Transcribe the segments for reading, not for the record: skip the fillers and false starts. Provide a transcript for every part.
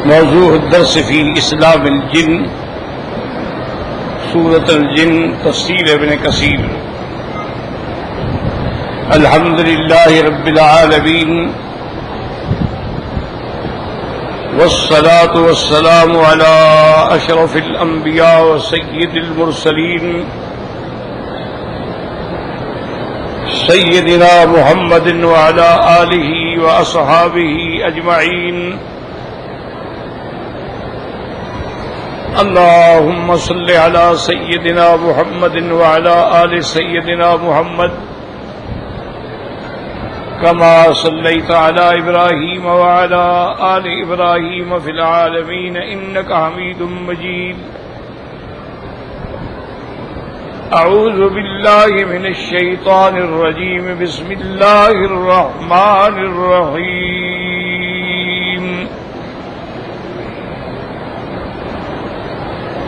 موضوع الدرس في اسلام الجن سورة الجن تفسیر ابن کثیر. الحمد للہ رب العالمین والصلاة والسلام على اشرف الانبیاء وسید المرسلین سیدنا محمد وعلى آلہ واصحابہ اجمعین. اللهم صل على سيدنا محمد وعلى آل سيدنا محمد كما صليت على إبراهيم وعلى آل إبراهيم في العالمين إنك حميد مجيد. أعوذ بالله من الشيطان الرجيم. بسم الله الرحمن الرحيم.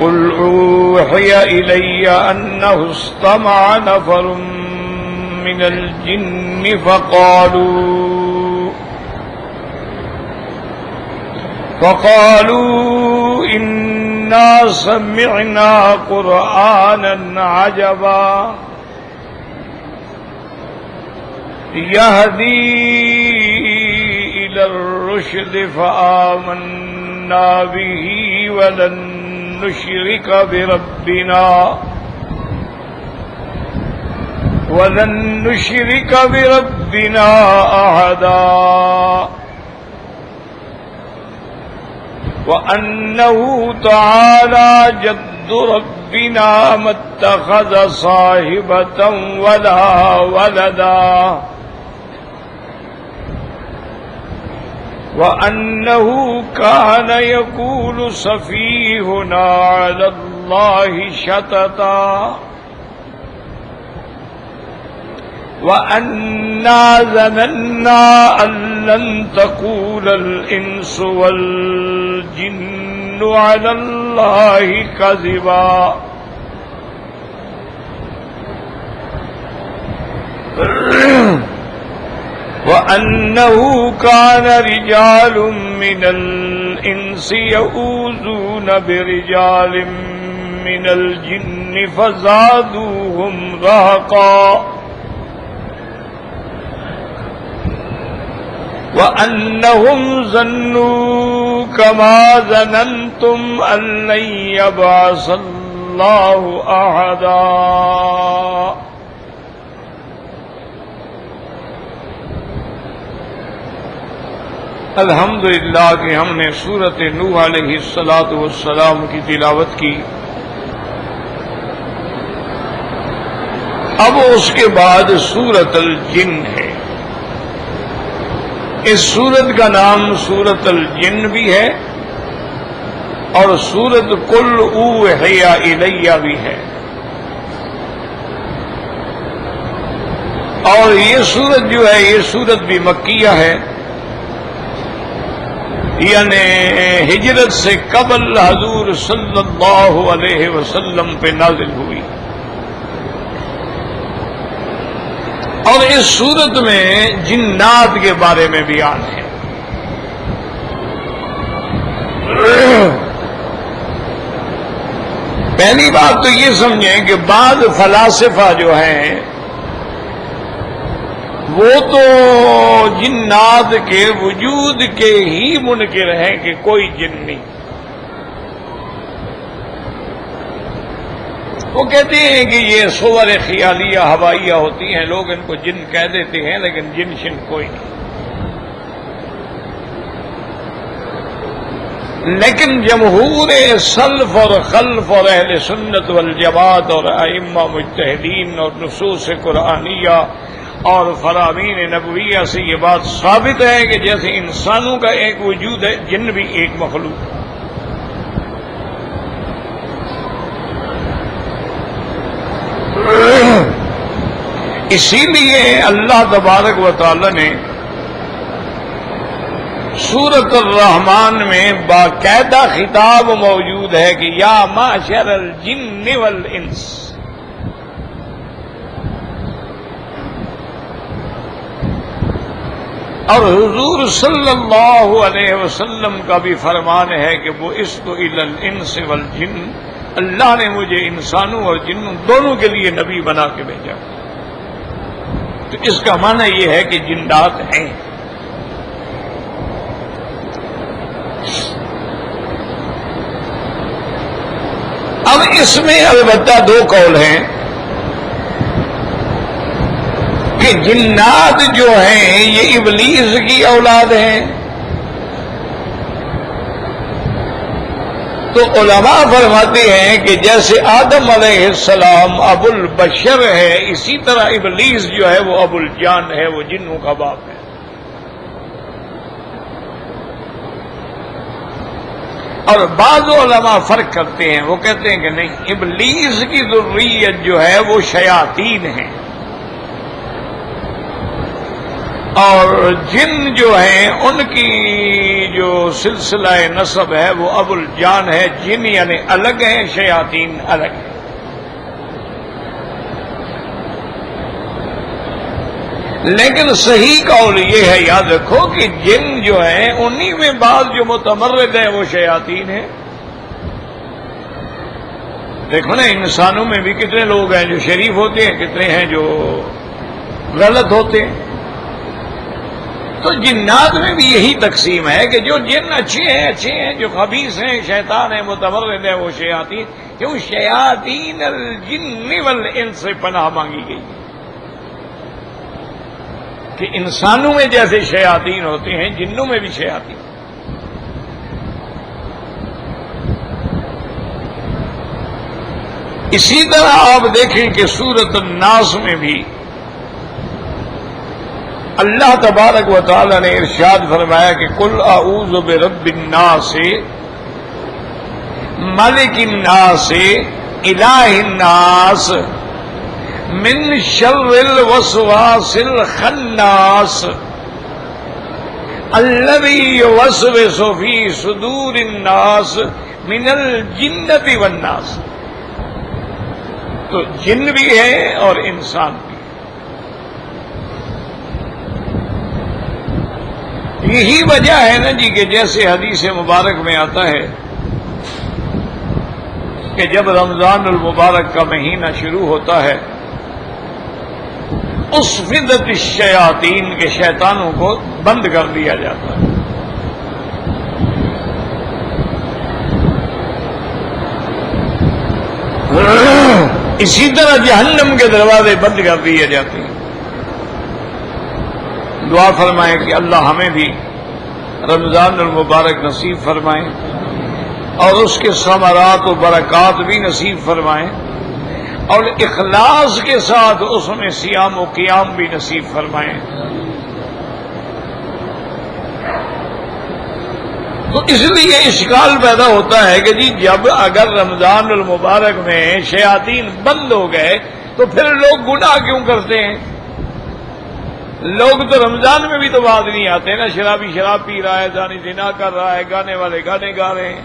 قل أوحي إلي أنه استمع نفر من الجن فقالوا إنا سمعنا قرآنا عجبا يهدي إلى الرشد فآمنا به ولن نشرك بربنا أحدا وأنه تعالى جد ربنا ما اتخذ صاحبة ولا ولدا وأنه كان يقول سفيهنا على الله شططا وأنا ظننا أن لن تقول الإنس والجن على الله كذبا. وأنه كان رجال من الإنس يؤوذون برجال من الجن فزادوهم رهقا وأنهم ظنوا كما ظننتم أن لن يبعث الله أحدا. الحمدللہ کہ ہم نے سورۃ نوح علیہ الصلاۃ والسلام کی تلاوت کی. اب اس کے بعد سورۃ الجن ہے. اس سورت کا نام سورۃ الجن بھی ہے اور سورۃ قل اوحی الی بھی ہے. اور یہ سورت جو ہے یہ سورت بھی مکیہ ہے، یعنی ہجرت سے قبل حضور صلی اللہ علیہ وسلم پہ نازل ہوئی. اور اس سورت میں جنات کے بارے میں بیان ہے. پہلی بات تو یہ سمجھیں کہ بعض فلاسفہ جو ہیں وہ تو جنات کے وجود کے ہی منکر ہیں کہ کوئی جن نہیں. وہ کہتے ہیں کہ یہ صور خیالیہ ہوائیہ ہوتی ہیں، لوگ ان کو جن کہہ دیتے ہیں لیکن جن شن کوئی نہیں. لیکن جمہور سلف اور خلف اور اہل سنت والجماعت اور ائمہ مجتہدین اور نصوص قرآنیہ اور فرامین نبویہ سے یہ بات ثابت ہے کہ جیسے انسانوں کا ایک وجود ہے، جن بھی ایک مخلوق ہے. اسی لیے اللہ تبارک و تعالی نے سورۃ الرحمن میں باقاعدہ خطاب موجود ہے کہ یا معشر الجن والانس. اور حضور صلی اللہ علیہ وسلم کا بھی فرمان ہے کہ وہ بعثت الی الانس والجن، اللہ نے مجھے انسانوں اور جنوں دونوں کے لیے نبی بنا کے بھیجا. تو اس کا معنی یہ ہے کہ جنات ہیں. اب اس میں البتہ دو قول ہیں کہ جنات جو ہیں یہ ابلیس کی اولاد ہیں. تو علماء فرماتے ہیں کہ جیسے آدم علیہ السلام ابو البشر ہے، اسی طرح ابلیس جو ہے وہ ابو الجان ہے، وہ جنوں کا باپ ہے. اور بعض علماء فرق کرتے ہیں، وہ کہتے ہیں کہ نہیں، ابلیس کی ذریت جو ہے وہ شیاطین ہیں، اور جن جو ہیں ان کی جو سلسلہ نسب ہے وہ ابو الجان ہے. جن یعنی الگ ہیں، شیاطین الگ ہیں. لیکن صحیح قول یہ ہے، یاد رکھو کہ جن جو ہیں انہی میں بعض جو متمرد ہیں وہ شیاطین ہیں. دیکھو نا، انسانوں میں بھی کتنے لوگ ہیں جو شریف ہوتے ہیں، کتنے ہیں جو غلط ہوتے ہیں. تو جنات میں بھی یہی تقسیم ہے کہ جو جن اچھے ہیں، جو خبیث ہیں، شیطان ہیں، متمرد ہیں، وہ شیاطین. کیوں؟ شیاطین الجن والانس سے پناہ مانگی گئی کہ انسانوں میں جیسے شیاطین ہوتے ہیں، جنوں میں بھی شیاطین. اسی طرح آپ دیکھیں کہ سورۃ الناس میں بھی اللہ تبارک و تعالی نے ارشاد فرمایا کہ قل اعوذ برب الناس ملک الناس الہ الناس من شر الوسواس الخناس الذی یوسوس فی صدور الناس من الجنۃ والناس. تو جن بھی ہے اور انسان بھی. یہی وجہ ہے نا جی کہ جیسے حدیث مبارک میں آتا ہے کہ جب رمضان المبارک کا مہینہ شروع ہوتا ہے، اصفدت الشیاطین کے شیطانوں کو بند کر دیا جاتا ہے. اسی طرح جہنم کے دروازے بند کر دیے جاتے ہیں. دعا فرمائیں کہ اللہ ہمیں بھی رمضان المبارک نصیب فرمائیں اور اس کے ثمرات و برکات بھی نصیب فرمائیں، اور اخلاص کے ساتھ اس میں صیام و قیام بھی نصیب فرمائیں. تو اس لیے اشکال پیدا ہوتا ہے کہ جی جب اگر رمضان المبارک میں شیاطین بند ہو گئے تو پھر لوگ گناہ کیوں کرتے ہیں؟ لوگ تو رمضان میں بھی تو باز نہیں آتے نا. شرابی شراب پی رہا ہے، زانی زنا کر رہا ہے، گانے والے گانے گا رہے ہیں،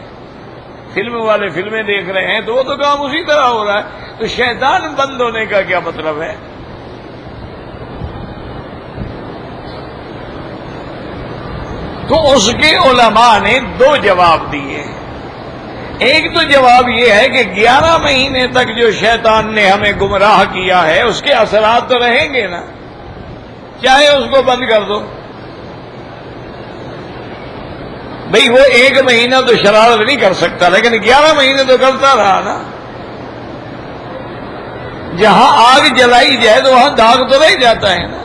فلم والے فلمیں دیکھ رہے ہیں، تو وہ تو کام اسی طرح ہو رہا ہے. تو شیطان بند ہونے کا کیا مطلب ہے؟ تو اس کے علماء نے دو جواب دیے. ایک تو جواب یہ ہے کہ 11 مہینے تک جو شیطان نے ہمیں گمراہ کیا ہے اس کے اثرات تو رہیں گے نا، چاہے اس کو بند کر دو. بھئی وہ 1 مہینہ تو شرارت نہیں کر سکتا، لیکن 11 مہینے تو کرتا رہا نا. جہاں آگ جلائی جائے تو وہاں داغ تو رہ جاتا ہے نا.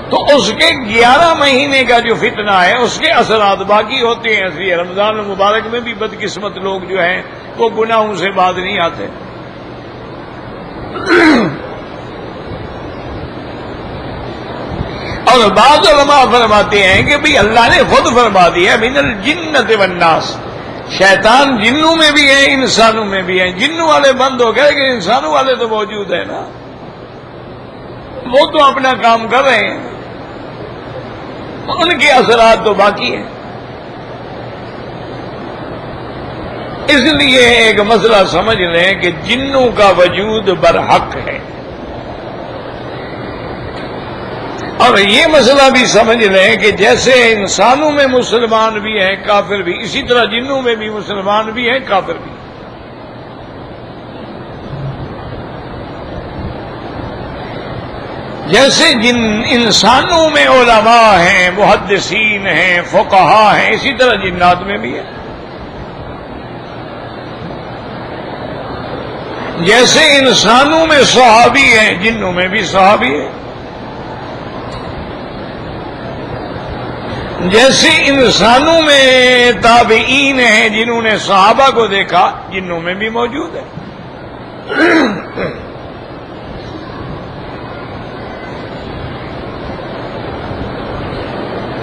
تو اس کے 11 مہینے کا جو فتنہ ہے اس کے اثرات باقی ہوتے ہیں. اس لیے رمضان المبارک میں بھی بدقسمت لوگ جو ہیں وہ گناہوں سے باز نہیں آتے. اور بعض علماء فرماتے ہیں کہ بھی اللہ نے خود فرما دیا من الجنۃ والناس، شیطان جنوں میں بھی ہیں انسانوں میں بھی ہیں. جنوں والے بند ہو گئے کہ انسانوں والے تو موجود ہیں نا، وہ تو اپنا کام کر رہے ہیں، ان کے اثرات تو باقی ہیں. اس لیے ایک مسئلہ سمجھ لیں کہ جنوں کا وجود برحق ہے، اور یہ مسئلہ بھی سمجھ لیں کہ جیسے انسانوں میں مسلمان بھی ہیں کافر بھی، اسی طرح جنوں میں بھی مسلمان بھی ہیں کافر بھی۔ جیسے جن انسانوں میں علماء ہیں، محدثین ہیں، فقہاء ہیں، اسی طرح جنات میں بھی ہیں۔ جیسے انسانوں میں صحابی ہیں، جنوں میں بھی صحابی ہیں۔ جیسے انسانوں میں تابعین ہیں، جنہوں نے صحابہ کو دیکھا، جنوں میں بھی موجود ہے۔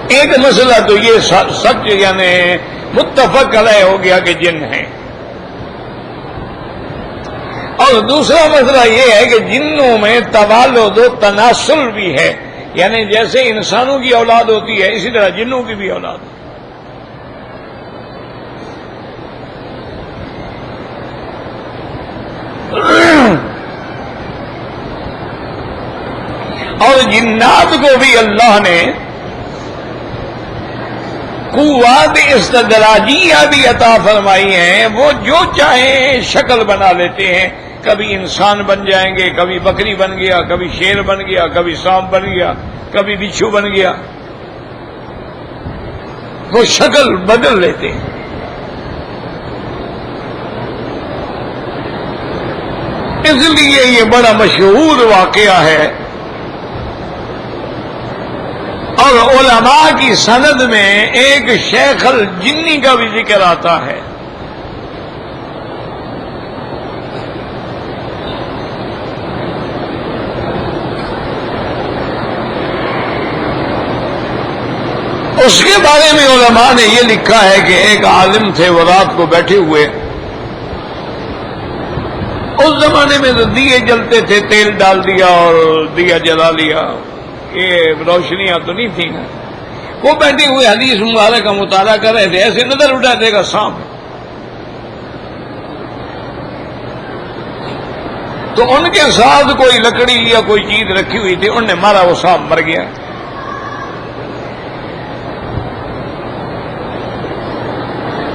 ایک مسئلہ تو یہ سچ یعنی متفق علیہ ہو گیا کہ جن ہیں، اور دوسرا مسئلہ یہ ہے کہ جنوں میں توالد و تناسل بھی ہے، یعنی جیسے انسانوں کی اولاد ہوتی ہے اسی طرح جنوں کی بھی اولاد ہے۔ اور جنات کو بھی اللہ نے قوت استدراجیہ بھی عطا فرمائی ہیں، وہ جو چاہیں شکل بنا لیتے ہیں، کبھی انسان بن جائیں گے، کبھی بکری بن گیا، کبھی شیر بن گیا، کبھی سانپ بن گیا، کبھی بچھو بن گیا، وہ شکل بدل لیتے ہیں۔ اس لیے یہ بڑا مشہور واقعہ ہے، اور علماء کی سند میں ایک شیخ الجنی کا بھی ذکر آتا ہے۔ اس کے بارے میں علماء نے یہ لکھا ہے کہ ایک عالم تھے، وہ رات کو بیٹھے ہوئے، اس زمانے میں تو دیے جلتے تھے، تیل ڈال دیا اور دیا جلا لیا، یہ روشنیاں تو نہیں تھیں نا۔ وہ بیٹھے ہوئے حدیث مبارک کا مطالعہ کر رہے تھے، ایسے نظر اٹھا دے گا سانپ، تو ان کے ساتھ کوئی لکڑی یا کوئی چیز رکھی ہوئی تھی، انہوں نے مارا، وہ سانپ مر گیا۔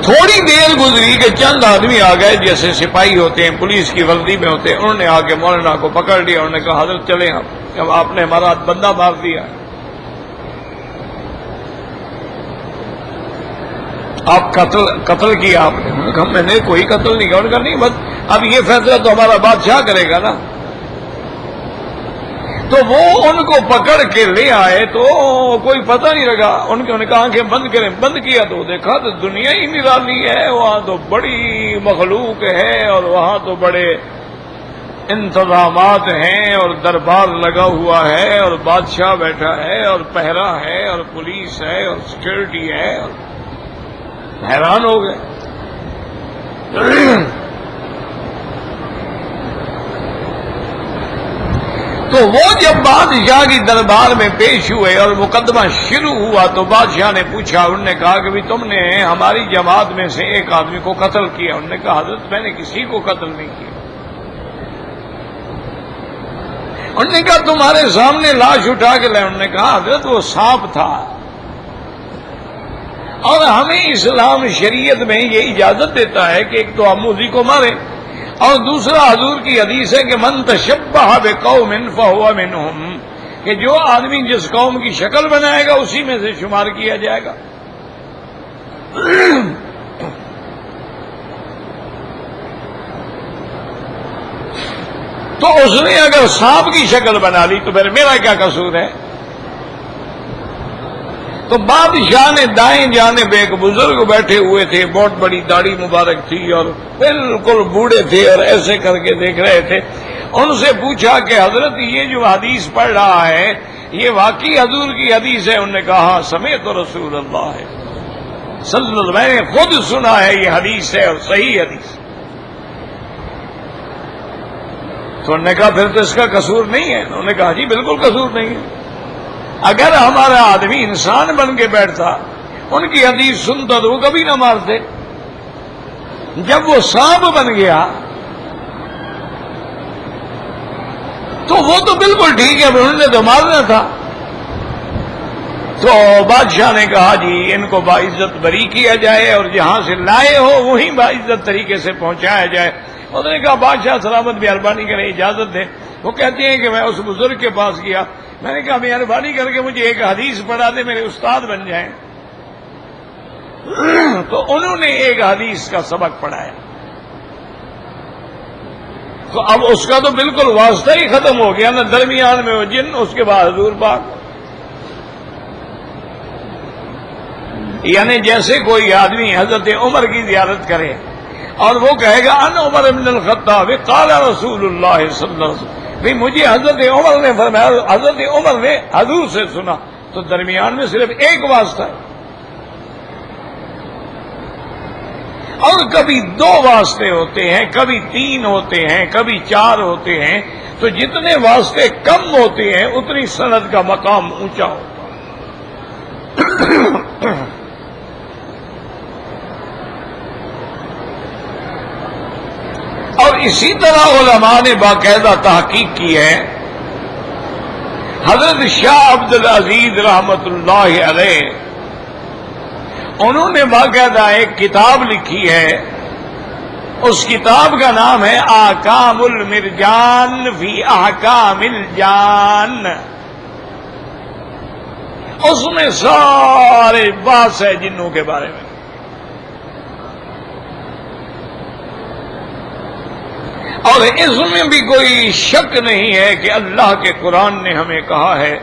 تھوڑی دیر گزری کہ چند آدمی آ گئے، جیسے سپاہی ہوتے ہیں، پولیس کی وردی میں ہوتے ہیں، انہوں نے آ کے مولانا کو پکڑ لیا، انہوں نے کہا حضرت چلیں اب آپ نے ہمارا بندہ مار دیا، آپ قتل کیا آپ نے۔ انہوں نے کہا میں نے کوئی قتل نہیں کیا۔ انہوں نے کہا نہیں، بس اب یہ فیصلہ تو ہمارا بادشاہ کرے گا نا۔ تو وہ ان کو پکڑ کے لے آئے تو کوئی پتہ نہیں لگا، انہوں نے کہا کہ بند کریں، بند کیا تو دیکھا تو دنیا ہی نرالی ہے، وہاں تو بڑی مخلوق ہے، اور وہاں تو بڑے انتظامات ہیں، اور دربار لگا ہوا ہے، اور بادشاہ بیٹھا ہے، اور پہرا ہے، اور پولیس ہے، اور سیکورٹی ہے، اور حیران ہو گئے۔ تو وہ جب بادشاہ کی دربار میں پیش ہوئے اور مقدمہ شروع ہوا تو بادشاہ نے پوچھا، انہوں نے کہا کہ تم نے ہماری جماعت میں سے ایک آدمی کو قتل کیا۔ انہوں نے کہا حضرت میں نے کسی کو قتل نہیں کیا۔ انہوں نے کہا تمہارے سامنے لاش اٹھا کے لائے۔ انہوں نے کہا حضرت وہ سانپ تھا، اور ہمیں اسلام شریعت میں یہ اجازت دیتا ہے کہ ایک تو ہم اسی کو ماریں، اور دوسرا حضور کی حدیث ہے کہ من تشبہ بقوم فہو منہم، کہ جو آدمی جس قوم کی شکل بنائے گا اسی میں سے شمار کیا جائے گا۔ تو اس نے اگر سانپ کی شکل بنا لی تو پھر میرا کیا قصور ہے؟ تو بادشاہ نے دائیں جانب ایک بزرگ بیٹھے ہوئے تھے، بہت بڑی داڑھی مبارک تھی اور بالکل بوڑھے تھے اور ایسے کر کے دیکھ رہے تھے۔ ان سے پوچھا کہ حضرت یہ جو حدیث پڑھ رہا ہے یہ واقعی حضور کی حدیث ہے؟ انہوں نے کہا سمیت رسول اللہ ہے صلی اللہ علیہ وسلم، میں نے خود سنا ہے یہ حدیث ہے اور صحیح حدیث۔ تو انہوں نے کہا پھر تو اس کا قصور نہیں ہے؟ انہوں نے کہا جی بالکل قصور نہیں ہے۔ اگر ہمارا آدمی انسان بن کے بیٹھتا، ان کی حدیث سنتا تو وہ کبھی نہ مارتے۔ جب وہ سانپ بن گیا تو وہ تو بالکل ٹھیک ہے، انہوں نے تو مارنا تھا۔ تو بادشاہ نے کہا جی ان کو باعزت بری کیا جائے اور جہاں سے لائے ہو وہیں باعزت طریقے سے پہنچایا جائے. انہوں نے کہا بادشاہ سلامت مہربانی کرے اجازت دے. وہ کہتے ہیں کہ میں اس بزرگ کے پاس گیا, میں نے کہا مہربانی کر کے مجھے ایک حدیث پڑھا دے, میرے استاد بن جائیں. تو انہوں نے ایک حدیث کا سبق پڑھایا. تو اب اس کا تو بالکل واسطہ ہی ختم ہو گیا نا, درمیان میں وہ جن, اس کے بعد حضور پاک. یعنی جیسے کوئی آدمی حضرت عمر کی زیارت کرے اور وہ کہے گا ان عمر بن الخطاب قال رسول اللہ صلی اللہ علیہ وسلم, بھئی مجھے حضرت عمر نے فرمایا, حضرت عمر نے حضور سے سنا, تو درمیان میں صرف ایک واسطہ ہے. اور کبھی 2 واسطے ہوتے ہیں, کبھی 3 ہوتے ہیں, کبھی 4 ہوتے ہیں. تو جتنے واسطے کم ہوتے ہیں اتنی سند کا مقام اونچا ہوتا ہے. اور اسی طرح علماء نے باقاعدہ تحقیق کی ہے. حضرت شاہ عبد العزیز رحمت اللہ علیہ, انہوں نے باقاعدہ ایک کتاب لکھی ہے. اس کتاب کا نام ہے احکام المرجان فی احکام الجان. اس میں سارے بحث ہے جنوں کے بارے میں. اور اس میں بھی کوئی شک نہیں ہے کہ اللہ کے قرآن نے ہمیں کہا ہے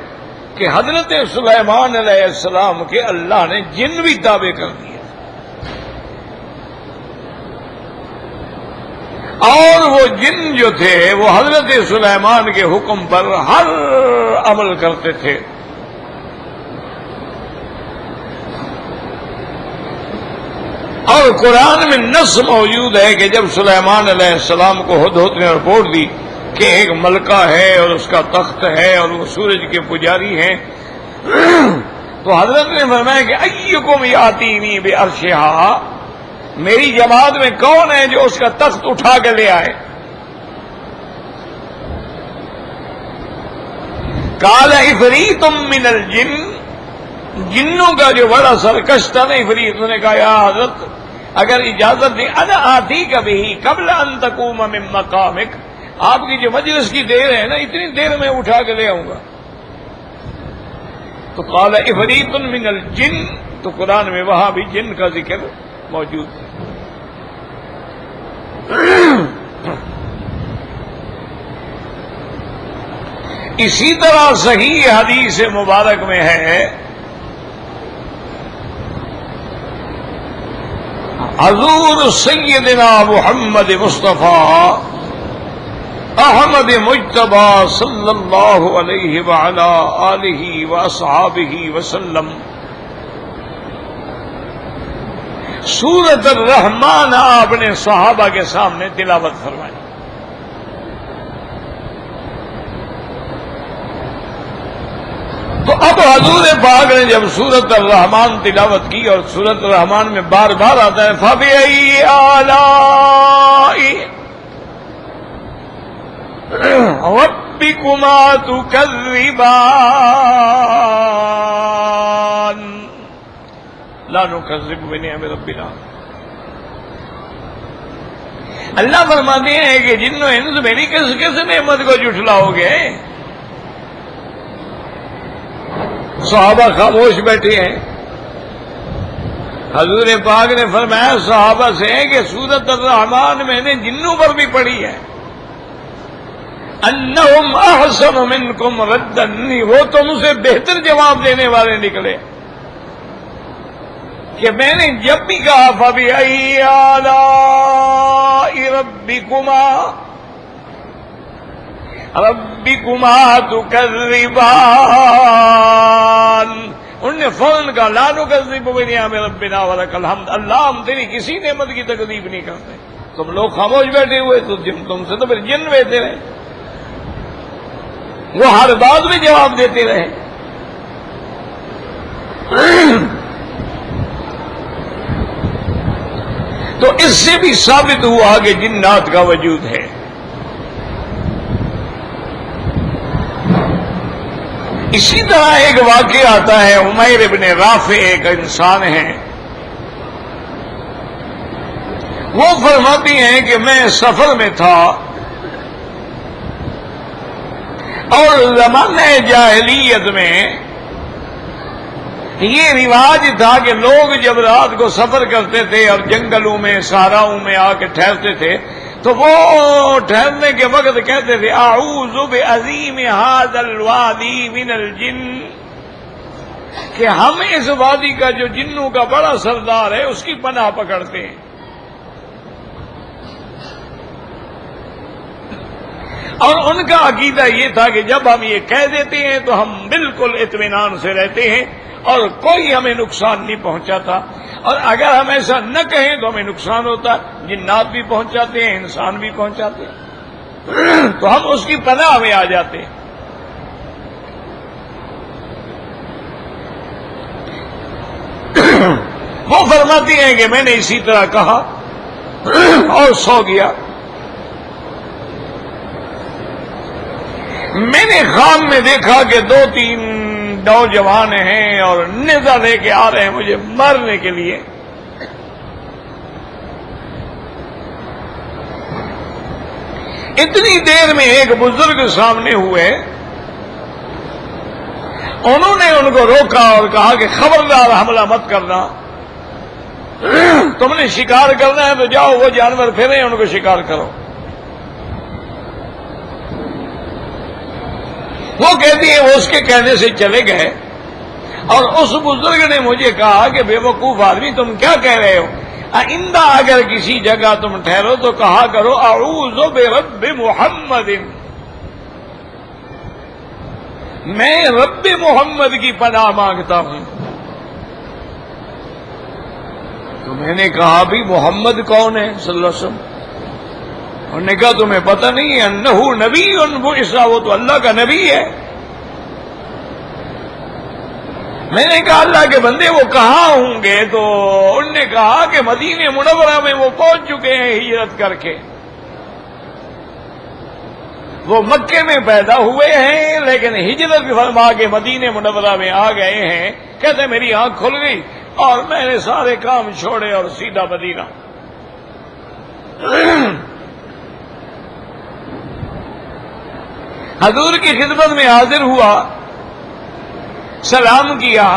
کہ حضرت سلیمان علیہ السلام کے اللہ نے جن بھی تابع کر دیے, اور وہ جن جو تھے وہ حضرت سلیمان کے حکم پر ہر عمل کرتے تھے. اور قرآن میں نص موجود ہے کہ جب سلیمان علیہ السلام کو ہدہد نے رپورٹ دی کہ ایک ملکہ ہے اور اس کا تخت ہے اور وہ سورج کے پجاری ہیں, تو حضرت نے فرمایا کہ ایکم یاتینی بعرشہا, میری جماعت میں کون ہے جو اس کا تخت اٹھا کے لے آئے. قال عفریت من الجن, جنوں کا جو بڑا سرکش تھا نا عفریت, نے کہا یا حضرت اگر اجازت دیں انا آتی کبھی قبل ان تقوم من مقامک, آپ کی جو مجلس کی دیر ہے نا اتنی دیر میں اٹھا کے لے آؤں گا. تو قال عفریت من الجن, تو قرآن میں وہاں بھی جن کا ذکر موجود ہے. اسی طرح صحیح حدیث مبارک میں ہے حضور سیدنا محمد مصطفیٰ احمد مجتبی صلی اللہ علیہ وعلا آلہ واصحابہ وسلم سورۃ الرحمن آپ نے صحابہ کے سامنے تلاوت فرمائی. تو اب حضور پاک نے جب سورۃ الرحمن تلاوت کی, اور سورۃ الرحمن میں بار بار آتا ہے فَبِأَيِّ آلَاءِ رَبِّكُمَا تُكَذِّبَانِ لَا نُكَذِّبُ بِنِعْمِ رَبِّنَا. اللہ فرماتے ہیں کہ جن و انس میری کس نعمت کو جھٹلاؤ گے. صحابہ خاموش بیٹھے ہیں. حضور پاک نے فرمایا صحابہ سے کہ سورۃ الرحمن میں نے جنوں پر بھی پڑھی ہے, انہم احسن منکم ردا, وہ تم سے بہتر جواب دینے والے نکلے. کہ میں نے جب بھی کہا فَبِأَيِّ آلَاءِ رَبِّكُمَا تُكَذِّبَانِ, انہوں نے فوراً کہا لا نُكَذِّبُ بِنِعْمِ رَبِّنَا وَلَكَ الْحَمْدُ, اللہ ہم تیری کسی نعمت کی تکذیب نہیں کرتے. تم لوگ خاموش بیٹھے ہوئے تو تم سے تو پھر جن بیٹھے رہے, وہ ہر بات میں جواب دیتے رہے. تو اس سے بھی ثابت ہوا کہ جنات کا وجود ہے. اسی طرح ایک واقعہ آتا ہے، عمیر ابن رافع ایک انسان ہیں، وہ فرماتی ہیں کہ میں سفر میں تھا اور زمانہ جاہلیت میں یہ رواج تھا کہ لوگ جب رات کو سفر کرتے تھے اور جنگلوں میں صحراؤں میں آ کے ٹھہرتے تھے تو وہ ٹھہرنے کے وقت کہتے تھے اعوذ بعظیم ھذا الوادی من الجن، کہ ہم اس وادی کا جو جنوں کا بڑا سردار ہے اس کی پناہ پکڑتے ہیں۔ اور ان کا عقیدہ یہ تھا کہ جب ہم یہ کہہ دیتے ہیں تو ہم بالکل اطمینان سے رہتے ہیں اور کوئی ہمیں نقصان نہیں پہنچاتا، اور اگر ہم ایسا نہ کہیں تو ہمیں نقصان ہوتا ہے، جنات بھی پہنچاتے ہیں، انسان بھی پہنچاتے ہیں، تو ہم اس کی پناہ میں آ جاتے ہیں۔ وہ فرماتی ہیں کہ میں نے اسی طرح کہا اور سو گیا۔ میں نے خواب میں دیکھا کہ 2-3 نوجوان ہیں اور نیزہ لے کے آ رہے ہیں مجھے مارنے کے لیے۔ اتنی دیر میں ایک بزرگ سامنے ہوئے، انہوں نے ان کو روکا اور کہا کہ خبردار حملہ مت کرنا، تم نے شکار کرنا ہے تو جاؤ وہ جانور پھرے ان کو شکار کرو۔ وہ کہتی ہے وہ اس کے کہنے سے چلے گئے، اور اس بزرگ نے مجھے کہا کہ بے وقوف آدمی تم کیا کہہ رہے ہو، آئندہ اگر کسی جگہ تم ٹھہرو تو کہا کرو اعوذ برب محمد، میں رب محمد کی پناہ مانگتا ہوں۔ تو میں نے کہا بھی محمد کون ہے صلی اللہ علیہ وسلم؟ انہوں نے کہا تمہیں پتہ نہیں ہے انہو نبی وہ تو اللہ کا نبی ہے۔ میں نے کہا اللہ کے بندے وہ کہاں ہوں گے؟ تو انہوں نے کہا کہ مدینہ منورہ میں وہ پہنچ چکے ہیں ہجرت کر کے، وہ مکے میں پیدا ہوئے ہیں لیکن ہجرت فرما کے مدینہ منورہ میں آ گئے ہیں۔ کہتے میری آنکھ کھل گئی اور میں نے سارے کام چھوڑے اور سیدھا مدینہ۔ حضور کی خدمت میں حاضر ہوا، سلام کیا۔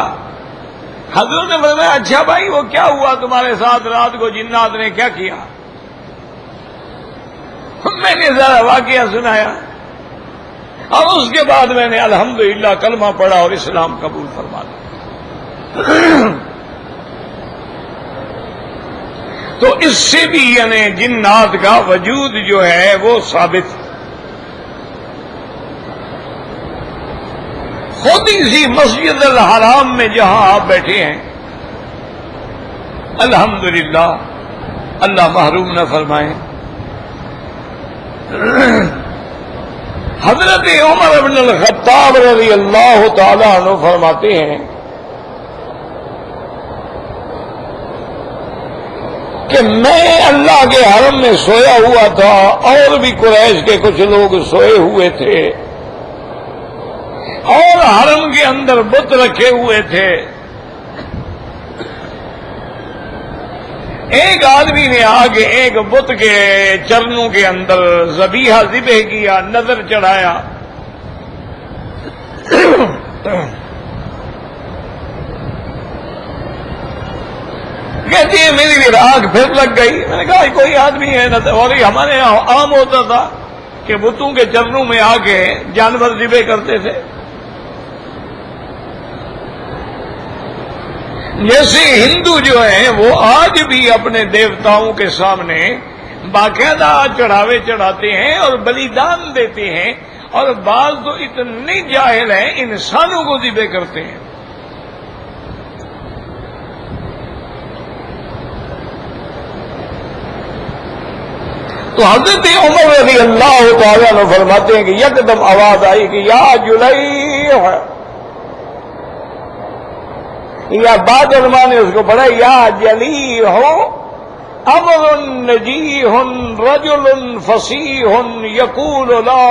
حضور نے فرمایا اچھا بھائی وہ کیا ہوا تمہارے ساتھ رات کو جنات نے کیا کیا؟ میں نے ذرا واقعہ سنایا اور اس کے بعد میں نے الحمدللہ کلمہ پڑھا اور اسلام قبول فرما لیا۔ تو اس سے بھی یعنی جنات کا وجود جو ہے وہ ثابت۔ خود اسی مسجد الحرام میں جہاں آپ بیٹھے ہیں الحمدللہ، اللہ محروم نہ فرمائے، حضرت عمر بن الخطاب رضی اللہ تعالی عنہ فرماتے ہیں کہ میں اللہ کے حرم میں سویا ہوا تھا اور بھی قریش کے کچھ لوگ سوئے ہوئے تھے اور حرم کے اندر بت رکھے ہوئے تھے۔ ایک آدمی نے آگے ایک بت کے چرنوں کے اندر ذبیحہ ذبح کیا، نظر چڑھایا۔ کہتی ہے میری بھی آنکھ پھر لگ گئی۔ میں نے کہا کوئی آدمی ہے نہ، اور ہمارے یہاں عام ہوتا تھا کہ بتوں کے چرنوں میں آ کے جانور ذبح کرتے تھے۔ جیسے ہندو جو ہیں وہ آج بھی اپنے دیوتاؤں کے سامنے باقاعدہ چڑھاوے چڑھاتے ہیں اور بلیدان دیتے ہیں، اور بعض تو اتنے جاہل ہیں انسانوں کو ذبح کرتے ہیں۔ تو حضرت عمر رضی اللہ تعالیٰ عنہ فرماتے ہیں کہ یکدم آواز آئی کہ یا جلیح، یا بعد علماء نے اس کو پڑھا یا جلیح امر نجیح رجل فصیح یقول لا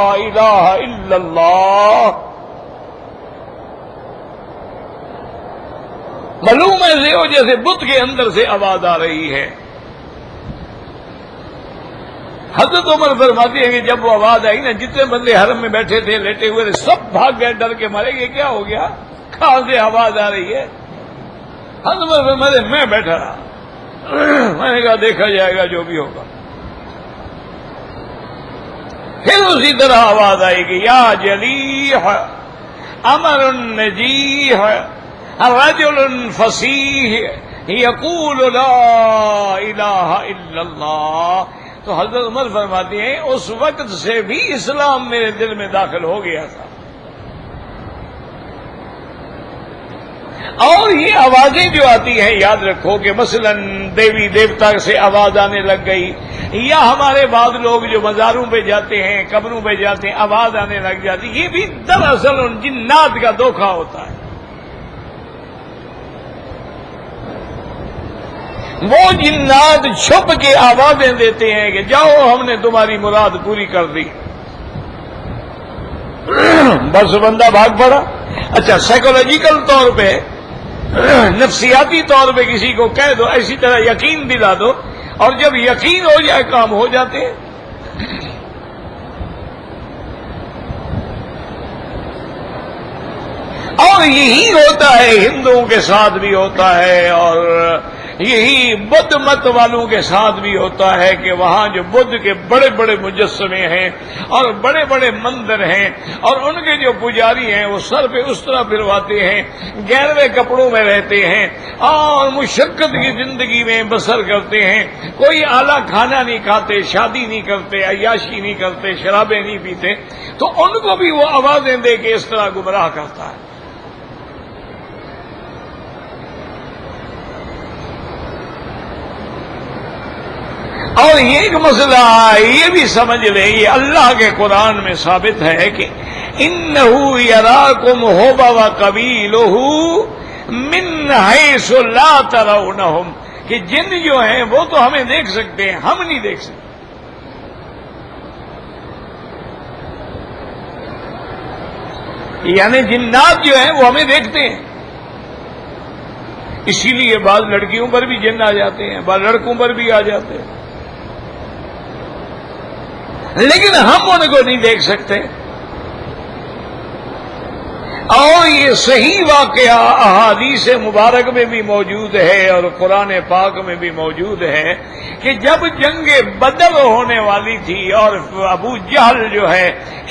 الہ الا اللہ۔ معلوم ایسے ہو جیسے بت کے اندر سے آواز آ رہی ہے۔ حضرت عمر فرماتے ہیں کہ جب وہ آواز آئی نا، جتنے بندے حرم میں بیٹھے تھے لیٹے ہوئے تھے، سب بھاگ گئے ڈر کے مارے۔ یہ کیا ہو گیا؟ کہاں سے آواز آ رہی ہے؟ حضرت عمر فرماتے میں بیٹھا رہا، میں نے کہا دیکھا جائے گا جو بھی ہوگا۔ پھر اسی طرح آواز آئے گی، یا جلیح امر نجیح رجل فصیح یقول لا الہ الا اللہ۔ تو حضرت عمر فرماتے ہیں اس وقت سے بھی اسلام میرے دل میں داخل ہو گیا تھا۔ اور یہ آوازیں جو آتی ہیں، یاد رکھو کہ مثلا دیوی دیوتا سے آواز آنے لگ گئی، یا ہمارے بعض لوگ جو مزاروں پہ جاتے ہیں، قبروں پہ جاتے ہیں، آواز آنے لگ جاتی، یہ بھی دراصل ان جنات کا دھوکہ ہوتا ہے۔ وہ جنات چھپ کے آوازیں دیتے ہیں کہ جاؤ ہم نے تمہاری مراد پوری کر دی، بس بندہ بھاگ پڑا۔ اچھا، سائیکولوجیکل طور پہ، نفسیاتی طور پہ کسی کو کہہ دو، ایسی طرح یقین دلا دو، اور جب یقین ہو جائے کام ہو جاتے ہیں۔ اور یہی ہوتا ہے ہندوؤں کے ساتھ بھی ہوتا ہے، اور یہی بدھ مت والوں کے ساتھ بھی ہوتا ہے کہ وہاں جو بدھ کے بڑے بڑے مجسمے ہیں اور بڑے بڑے مندر ہیں، اور ان کے جو پجاری ہیں وہ سر پہ اس طرح پھرواتے ہیں، گیروے کپڑوں میں رہتے ہیں اور مشقت کی زندگی میں بسر کرتے ہیں، کوئی اعلیٰ کھانا نہیں کھاتے، شادی نہیں کرتے، عیاشی نہیں کرتے، شرابیں نہیں پیتے، تو ان کو بھی وہ آوازیں دے کے اس طرح گمراہ کرتا ہے۔ اور یہ ایک مسئلہ یہ بھی سمجھ لیں، یہ اللہ کے قرآن میں ثابت ہے کہ اِنَّهُ يَرَاكُمْ هُوَ وَقَبِيلُهُ مِنْ حَيْثُ لَا تَرَوْنَهُمْ، کہ جن جو ہیں وہ تو ہمیں دیکھ سکتے ہیں، ہم نہیں دیکھ سکتے۔ یعنی جنات جو ہیں وہ ہمیں دیکھتے ہیں، اسی لیے بعض لڑکیوں پر بھی جن آ جاتے ہیں، بعض لڑکوں پر بھی آ جاتے ہیں، لیکن ہم ان کو نہیں دیکھ سکتے۔ اور یہ صحیح واقعہ احادیث مبارک میں بھی موجود ہے اور قرآن پاک میں بھی موجود ہے کہ جب جنگ بدر ہونے والی تھی اور ابو جہل جو ہے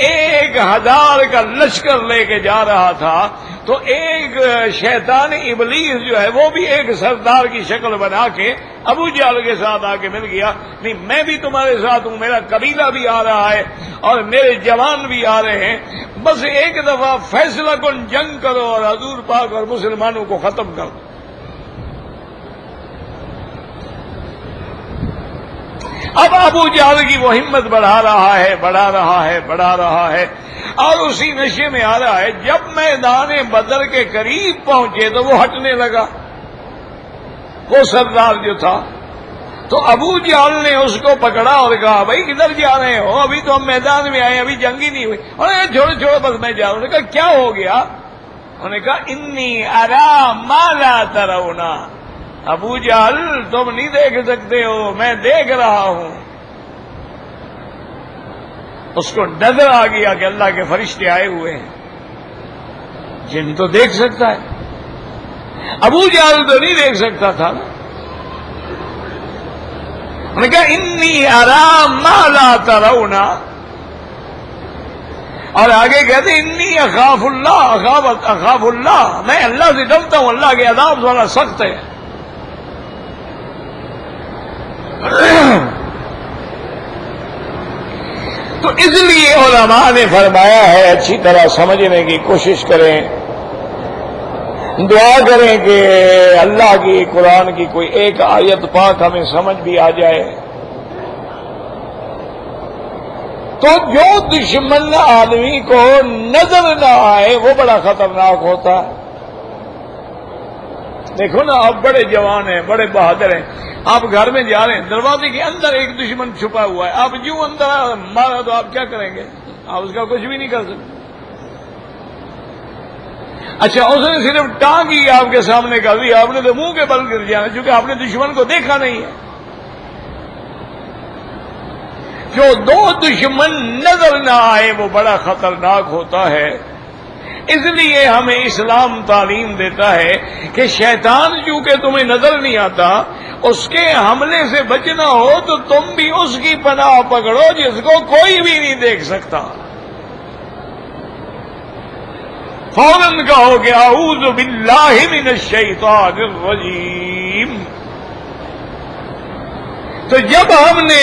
1000 کا لشکر لے کے جا رہا تھا، تو ایک شیطان ابلیس جو ہے وہ بھی ایک سردار کی شکل بنا کے ابو جہل کے ساتھ آ کے مل گیا، نہیں میں بھی تمہارے ساتھ ہوں، میرا قبیلہ بھی آ رہا ہے اور میرے جوان بھی آ رہے ہیں، بس ایک دفعہ فیصلہ کن جنگ کرو اور حضور پاک اور مسلمانوں کو ختم کر دو۔ اب ابو جہل کی وہ ہمت بڑھا رہا ہے اور اسی نشے میں آ رہا ہے۔ جب میدان بدر کے قریب پہنچے تو وہ ہٹنے لگا، وہ سردار جو تھا، تو ابو جہل نے اس کو پکڑا اور کہا بھائی کدھر جا رہے ہو؟ ابھی تو ہم میدان میں آئے، ابھی جنگ ہی نہیں ہوئی۔ اور چھوڑو بس میں جا رہا ہوں۔ انہوں نے کہا کیا ہو گیا؟ انہوں نے کہا انی ارا ما لا ترون، ابو جہل تم نہیں دیکھ سکتے ہو، میں دیکھ رہا ہوں۔ اس کو نظر آ گیا کہ اللہ کے فرشتے آئے ہوئے ہیں، جن تو دیکھ سکتا ہے، ابو جہل تو نہیں دیکھ سکتا تھا۔ انہوں نے کہا انی ارا ما لا ترون، اور آگے کہتے انی اخاف اللہ، میں اللہ سے ڈرتا ہوں، اللہ کے عذاب والا سخت ہے۔ تو اس لیے علماء نے فرمایا ہے اچھی طرح سمجھنے کی کوشش کریں، دعا کریں کہ اللہ کی قرآن کی کوئی ایک آیت پاک ہمیں سمجھ بھی آ جائے۔ تو جو دشمن آدمی کو نظر نہ آئے وہ بڑا خطرناک ہوتا ہے۔ دیکھو نا، آپ بڑے جوان ہیں، بڑے بہادر ہیں، آپ گھر میں جا رہے ہیں، دروازے کے اندر ایک دشمن چھپا ہوا ہے، آپ جو اندر مارا تو آپ کیا کریں گے؟ آپ اس کا کچھ بھی نہیں کر سکتے۔ اچھا اس نے صرف ٹانگ ہی آپ کے سامنے کر دی، آپ نے تو منہ کے بل گر جانا، چونکہ آپ نے دشمن کو دیکھا نہیں ہے۔ جو دو دشمن نظر نہ آئے وہ بڑا خطرناک ہوتا ہے۔ اس لیے ہمیں اسلام تعلیم دیتا ہے کہ شیطان چونکہ تمہیں نظر نہیں آتا، اس کے حملے سے بچنا ہو تو تم بھی اس کی پناہ پکڑو جس کو کوئی بھی نہیں دیکھ سکتا۔ فوراً کہو کہ اعوذ باللہ من الشیطان الرجیم۔ تو جب ہم نے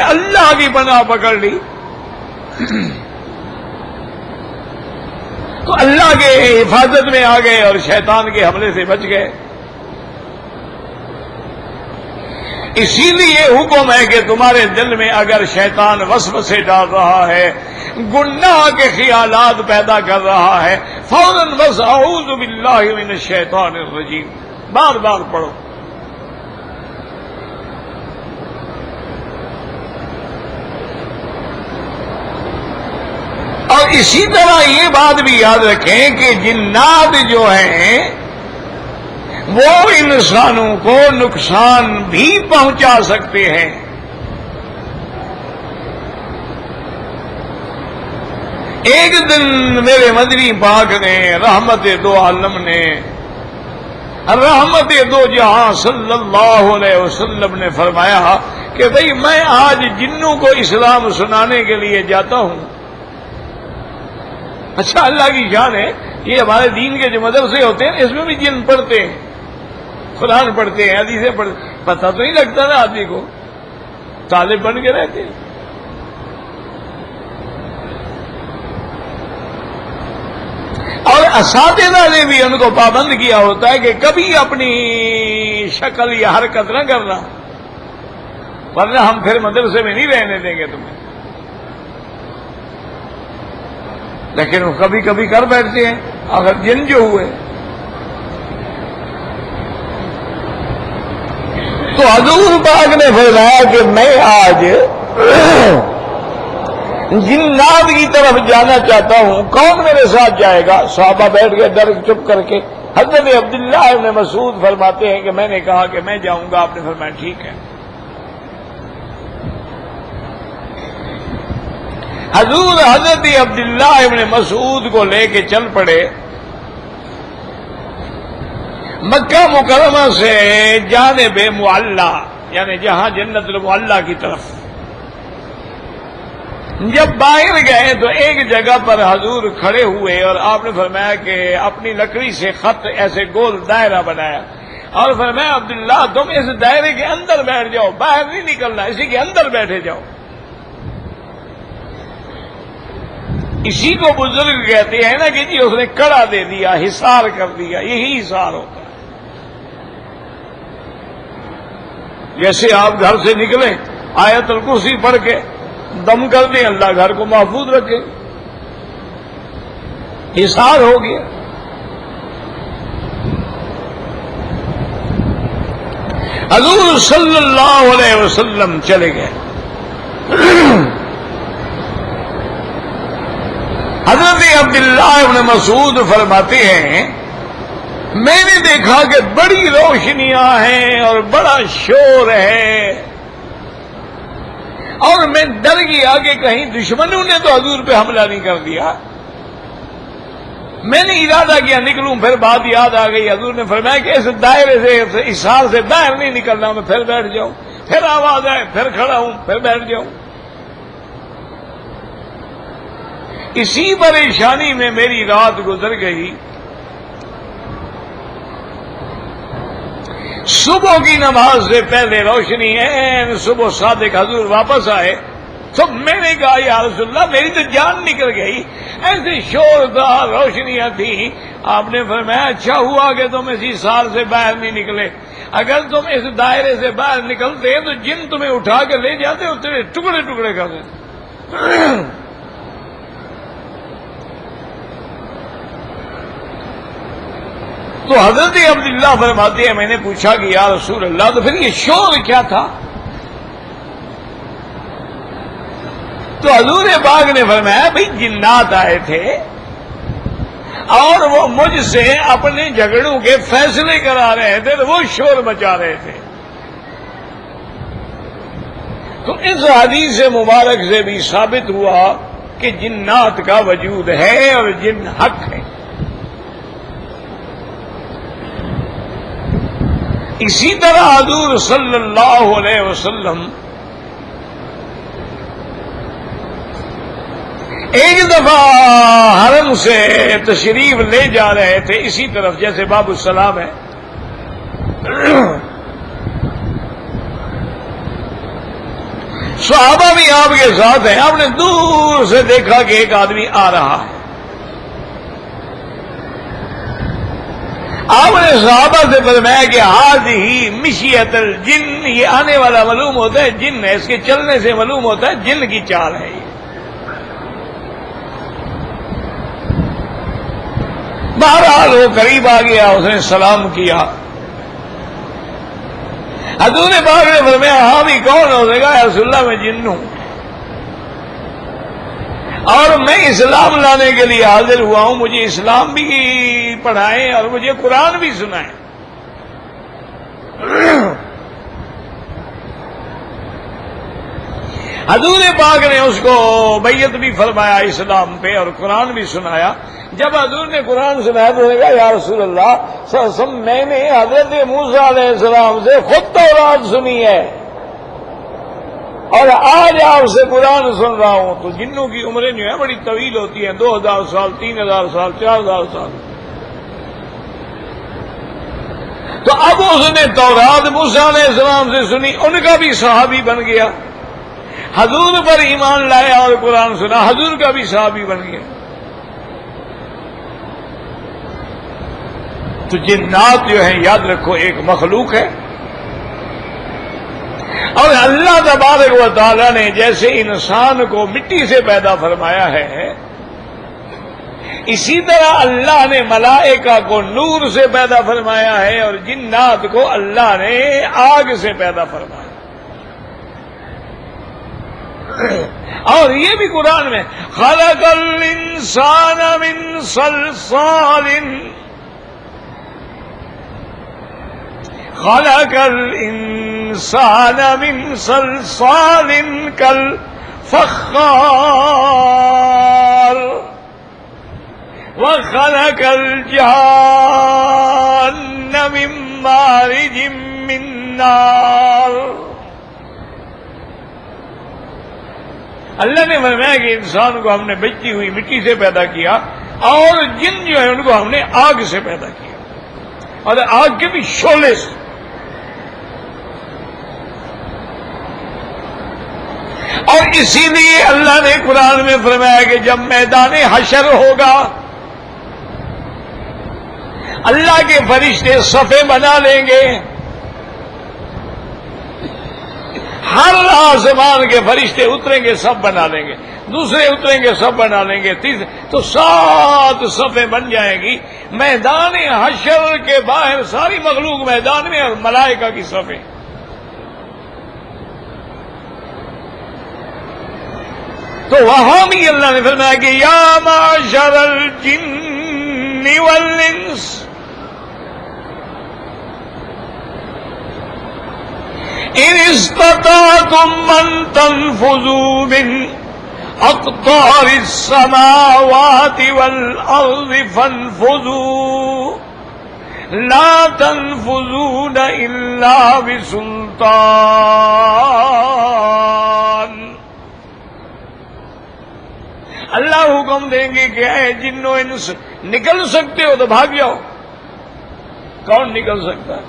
اللہ کی پناہ پکڑ لی تو اللہ کے حفاظت میں آ گئے اور شیطان کے حملے سے بچ گئے۔ اسی لیے حکم ہے کہ تمہارے دل میں اگر شیطان وسوسے ڈال رہا ہے، گناہ کے خیالات پیدا کر رہا ہے، فوراً بس اعوذ باللہ من الشیطان الرجیم بار بار پڑھو۔ اور اسی طرح یہ بات بھی یاد رکھیں کہ جنات جو ہیں وہ انسانوں کو نقصان بھی پہنچا سکتے ہیں۔ ایک دن میرے مدنی پاک نے رحمت دو عالم نے رحمت دو جہاں صلی اللہ علیہ وسلم نے فرمایا کہ بھئی میں آج جنوں کو اسلام سنانے کے لیے جاتا ہوں۔ اچھا اللہ کی شان ہے، یہ ہمارے دین کے جو مدرسے ہوتے ہیں اس میں بھی جن پڑھتے ہیں، قرآن پڑھتے ہیں، حدیثیں پڑھتے ہیں، پتہ تو نہیں لگتا نا آدمی کو، طالب بن کے رہتے ہیں۔ اور اساتذہ نے بھی ان کو پابند کیا ہوتا ہے کہ کبھی اپنی شکل یا حرکت نہ کرنا، ورنہ ہم پھر مدرسے میں نہیں رہنے دیں گے تمہیں۔ لیکن وہ کبھی کبھی کر بیٹھتے ہیں، اگر جن جو ہوئے تو حضور پاک نے فرمایا کہ میں آج جنات کی طرف جانا چاہتا ہوں، کون میرے ساتھ جائے گا؟ صحابہ بیٹھ گئے ڈر چپ کر کے۔ حضرت عبداللہ ابن مسعود فرماتے ہیں کہ میں نے کہا کہ میں جاؤں گا، آپ نے فرمایا ٹھیک ہے۔ حضور حضرت عبداللہ ابن مسعود کو لے کے چل پڑے مکہ مکرمہ سے جانب معلی، یعنی جہاں جنت المعلی کی طرف۔ جب باہر گئے تو ایک جگہ پر حضور کھڑے ہوئے اور آپ نے فرمایا کہ اپنی لکڑی سے خط ایسے گول دائرہ بنایا اور فرمایا عبداللہ تم اس دائرے کے اندر بیٹھ جاؤ، باہر نہیں نکلنا، اسی کے اندر بیٹھے جاؤ۔ اسی کو بزرگ کہتے ہیں نا کہ جی اس نے کڑا دے دیا، حصار کر دیا، یہی حصار ہوتا ہے۔ جیسے آپ گھر سے نکلیں آیت الکرسی پڑھ کے دم کر دیں، اللہ گھر کو محفوظ رکھے، حصار ہو گیا۔ حضور صلی اللہ علیہ وسلم چلے گئے۔ حضرت عبداللہ ابن مسعود فرماتے ہیں میں نے دیکھا کہ بڑی روشنیاں ہیں اور بڑا شور ہے، اور میں ڈر گیا کہ کہیں دشمنوں نے تو حضور پہ حملہ نہیں کر دیا۔ میں نے ارادہ کیا نکلوں، پھر بات یاد آ گئی، حضور نے فرمایا کہ اس دائرے سے حصار سے باہر نہیں نکلنا، میں پھر بیٹھ جاؤں، پھر آواز آئے پھر کھڑا ہوں، پھر بیٹھ جاؤں۔ اسی پریشانی میں میری رات گزر گئی۔ صبح کی نماز سے پہلے روشنی ہے، صبح صادق حضور واپس آئے تو میں نے کہا یا رسول اللہ میری تو جان نکل گئی، ایسے شور تھا، روشنیاں تھیں۔ آپ نے فرمایا اچھا ہوا کہ تم اسی سال سے باہر نہیں نکلے، اگر تم اس دائرے سے باہر نکلتے تو جن تمہیں اٹھا کے لے جاتے اور تیرے ٹکڑے ٹکڑے کر دیتے۔ تو حضرت عبداللہ فرماتے ہیں میں نے پوچھا کہ یا رسول اللہ تو پھر یہ شور کیا تھا؟ تو حضور پاک نے فرمایا بھئی جنات آئے تھے اور وہ مجھ سے اپنے جھگڑوں کے فیصلے کرا رہے تھے تو وہ شور مچا رہے تھے. تو اس حدیث مبارک سے بھی ثابت ہوا کہ جنات کا وجود ہے اور جن حق ہے. اسی طرح حضور صلی اللہ علیہ وسلم ایک دفعہ حرم سے تشریف لے جا رہے تھے اسی طرف جیسے باب السلام ہے. صحابہ بھی آپ کے ساتھ ہیں. آپ نے دور سے دیکھا کہ ایک آدمی آ رہا ہے. آپ نے صحابہ سے فرمایا کہ ہی مشیت الجن، یہ آنے والا معلوم ہوتا ہے جن ہے، اس کے چلنے سے معلوم ہوتا ہے جن کی چال ہے. یہ بہرحال وہ قریب آ گیا، اس نے سلام کیا. حضور پاک نے فرمایا ہاں بھی کون ہو گا؟ یا رسول اللہ میں جن ہوں اور میں اسلام لانے کے لیے حاضر ہوا ہوں. مجھے اسلام بھی پڑھائیں اور مجھے قرآن بھی سنائیں. حضور پاک نے اس کو بیعت بھی فرمایا اسلام پہ اور قرآن بھی سنایا. جب حضور نے قرآن سنایا تو نے کہا یا رسول اللہ صلی اللہ علیہ وسلم میں نے حضرت موسیٰ علیہ السلام سے خود تورات سنی ہے اور آج آپ سے قرآن سن رہا ہوں. تو جنوں کی عمریں جو ہیں بڑی طویل ہوتی ہیں، 2000 سال، 3000 سال، 4000 سال. تو اب اس نے تورات موسیٰ علیہ السلام سے سنی، ان کا بھی صحابی بن گیا. حضور پر ایمان لایا اور قرآن سنا، حضور کا بھی صحابی بن گیا. تو جنات جو ہیں یاد رکھو ایک مخلوق ہے، اور اللہ تبارک و تعالی نے جیسے انسان کو مٹی سے پیدا فرمایا ہے اسی طرح اللہ نے ملائکہ کو نور سے پیدا فرمایا ہے اور جنات کو اللہ نے آگ سے پیدا فرمایا. اور یہ بھی قرآن میں خلق الانسان من صلصال خلق الانسان من صلصال كالفخار وخلق الجان من مارج من نار. اللہ نے فرمایا کہ انسان کو ہم نے بجتی ہوئی مٹی سے پیدا کیا اور جن جو ہے ان کو ہم نے آگ سے پیدا کیا اور آگ کے بھی شعلے سے. اور اسی لیے اللہ نے قرآن میں فرمایا کہ جب میدان حشر ہوگا اللہ کے فرشتے صفیں بنا لیں گے، ہر آسمان کے فرشتے اتریں گے سب بنا لیں گے، دوسرے اتریں گے سب بنا لیں گے، تیسرے تو 7 صفیں بن جائیں گی. میدان حشر کے باہر ساری مخلوق میدان میں اور ملائکہ کی صفیں. تو وہاں بھی اللہ نے فرمایا کہ یا معشر الجن والانس ان استطعتم ان تنفذوا من اقطار السماوات والارض فانفذوا لا تنفذون الا بسلطان. اللہ حکم دیں گے کہ اے جنو انس نکل سکتے ہو تو بھاگ جاؤ. کون نکل سکتا ہے؟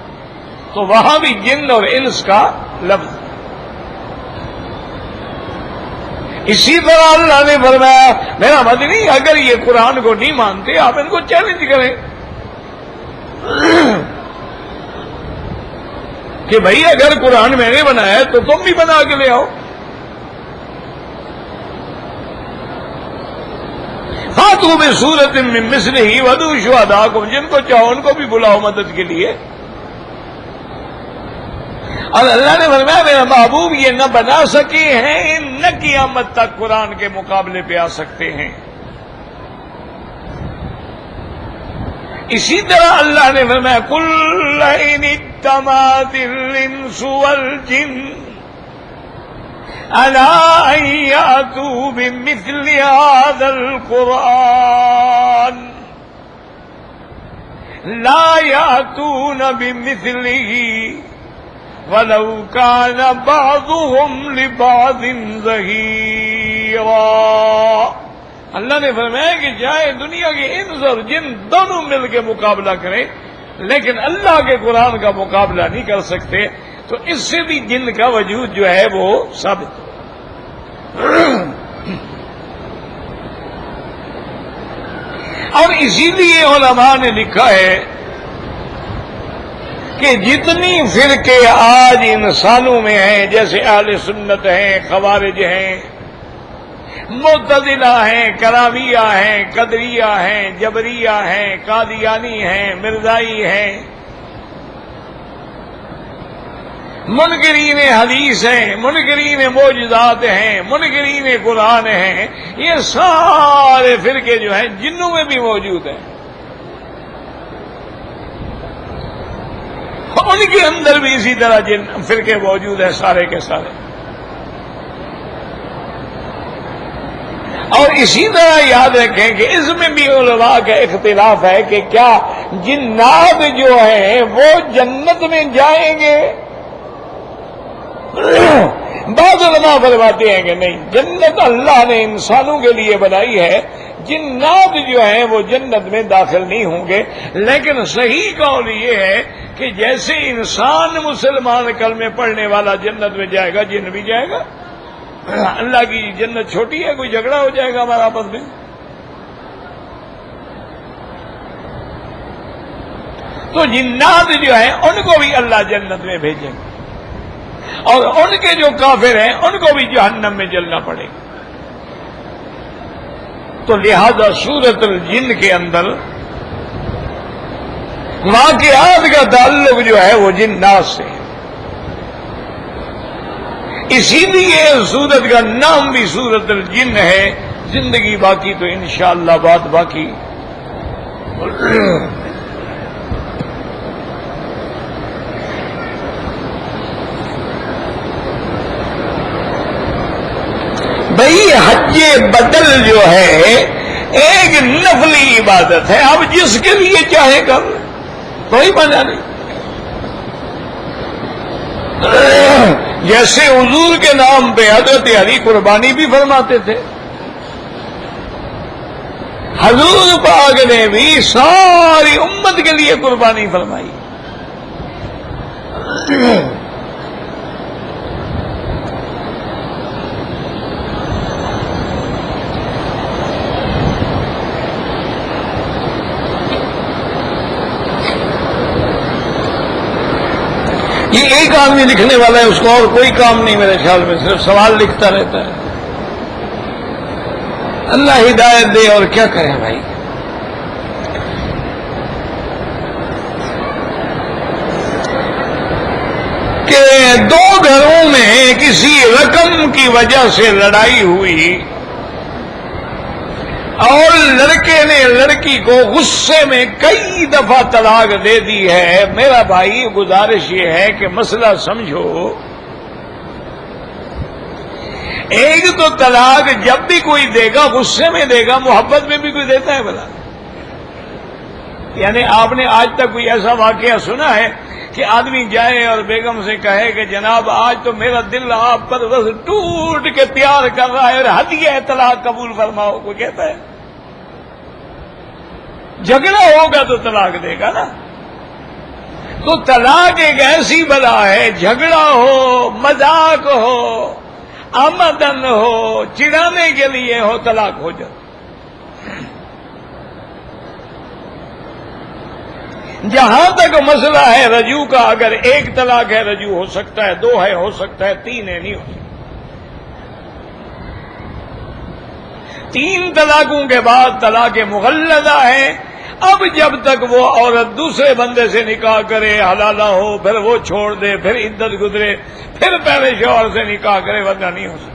تو وہاں بھی جن اور انس کا لفظ. اسی طرح اللہ نے فرمایا میرا مدنی اگر یہ قرآن کو نہیں مانتے آپ ان کو چیلنج کریں کہ بھئی اگر قرآن میں نے بنایا ہے تو تم بھی بنا کے لے آؤ. فاتوا بسورۃ من مثلہ وادعوا شہداءکم، جن کو چاہو ان کو بھی بلاؤ مدد کے لیے. اور اللہ نے فرمایا میرا محبوب یہ نہ بنا سکے ہیں نہ قیامت تک قرآن کے مقابلے پہ آ سکتے ہیں. اسی طرح اللہ نے فرمایا قل ان اجتمعت الانس والجن علی ان یأتوا بمثل هذا القرآن لا یأتون بمثله وَلَوْ كَانَ بَعْضُهُمْ لِبَعْضٍ ظَهِيرًا۔ اللہ نے فرمایا کہ چاہے دنیا کے انس اور جن دونوں مل کے مقابلہ کریں لیکن اللہ کے قرآن کا مقابلہ نہیں کر سکتے، تو اس سے بھی جن کا وجود جو ہے وہ ثابت ہو۔ اور اسی لیے علماء نے لکھا ہے کہ جتنی فرقے آج انسانوں میں ہیں، جیسے اہل سنت ہیں، خوارج ہیں، معتزلہ ہیں، کرامیہ ہیں، قدریہ ہیں، جبریہ ہیں، قادیانی ہیں، مرزائی ہیں، منکرین حدیث ہیں، منکرین معجزات ہیں، منکرین قرآن ہیں، یہ سارے فرقے جو ہیں جنوں میں بھی موجود ہیں، ان کے اندر بھی اسی طرح جن فرقے موجود ہیں سارے کے سارے۔ اور اسی طرح یاد رکھیں کہ اس میں بھی علماء کا اختلاف ہے کہ کیا جنات جو ہیں وہ جنت میں جائیں گے؟ بعض علماء فرماتے ہیں کہ نہیں، جنت اللہ نے انسانوں کے لیے بنائی ہے، جنات جو ہیں وہ جنت میں داخل نہیں ہوں گے۔ لیکن صحیح قول یہ ہے کہ جیسے انسان مسلمان کلمے پڑھنے والا جنت میں جائے گا، جن بھی جائے گا۔ اللہ کی جنت چھوٹی ہے، کوئی جھگڑا ہو جائے گا ہمارا آپس میں؟ تو جنات جو ہیں ان کو بھی اللہ جنت میں بھیجیں گے، اور ان کے جو کافر ہیں ان کو بھی جہنم میں جلنا پڑے گا۔ تو لہذا سورۃ الجن کے اندر واقعات کا تعلق جو ہے وہ جنات سے، اسی لیے سورت کا نام بھی سورۃ الجن ہے۔ زندگی باقی تو انشاءاللہ بات باقی۔ بھئی حج بدل جو ہے ایک نفلی عبادت ہے، اب جس کے لیے چاہے کر، کوئی منع نہیں۔ جیسے حضور کے نام پہ حضرت علی قربانی بھی فرماتے تھے، حضور پاک نے بھی ساری امت کے لیے قربانی فرمائی۔ یہ ایک آدمی لکھنے والا ہے، اس کو اور کوئی کام نہیں میرے خیال میں، صرف سوال لکھتا رہتا ہے۔ اللہ ہدایت دے، اور کیا کریں بھائی۔ کہ دو گھروں میں کسی رقم کی وجہ سے لڑائی ہوئی اور لڑکے نے لڑکی کو غصے میں کئی دفعہ طلاق دے دی ہے، میرا بھائی گزارش یہ ہے کہ مسئلہ سمجھو۔ ایک تو طلاق جب بھی کوئی دے گا غصے میں دے گا، محبت میں بھی کوئی دیتا ہے بھلا؟ یعنی آپ نے آج تک کوئی ایسا واقعہ سنا ہے کہ آدمی جائے اور بیگم سے کہے کہ جناب آج تو میرا دل آپ پر بس ٹوٹ کے پیار کر رہا ہے اور ہدیہ طلاق قبول فرماؤ؟ کوئی کہتا ہے؟ جھگڑا ہوگا تو طلاق دے گا نا۔ تو طلاق ایک ایسی بلا ہے، جھگڑا ہو، مذاق ہو، آمدن ہو، چڑھانے کے لیے ہو، طلاق ہو جائے۔ جہاں تک مسئلہ ہے رجوع کا، اگر ایک طلاق ہے رجوع ہو سکتا ہے، دو ہے ہو سکتا ہے، تین ہے نہیں ہو سکتا۔ 3 طلاقوں کے بعد طلاق مغلظہ ہے۔ اب جب تک وہ عورت دوسرے بندے سے نکاح کرے، حلالہ ہو، پھر وہ چھوڑ دے، پھر عدت گزرے، پھر پہلے شوہر سے نکاح کرے، ورنہ نہیں ہو سکتا۔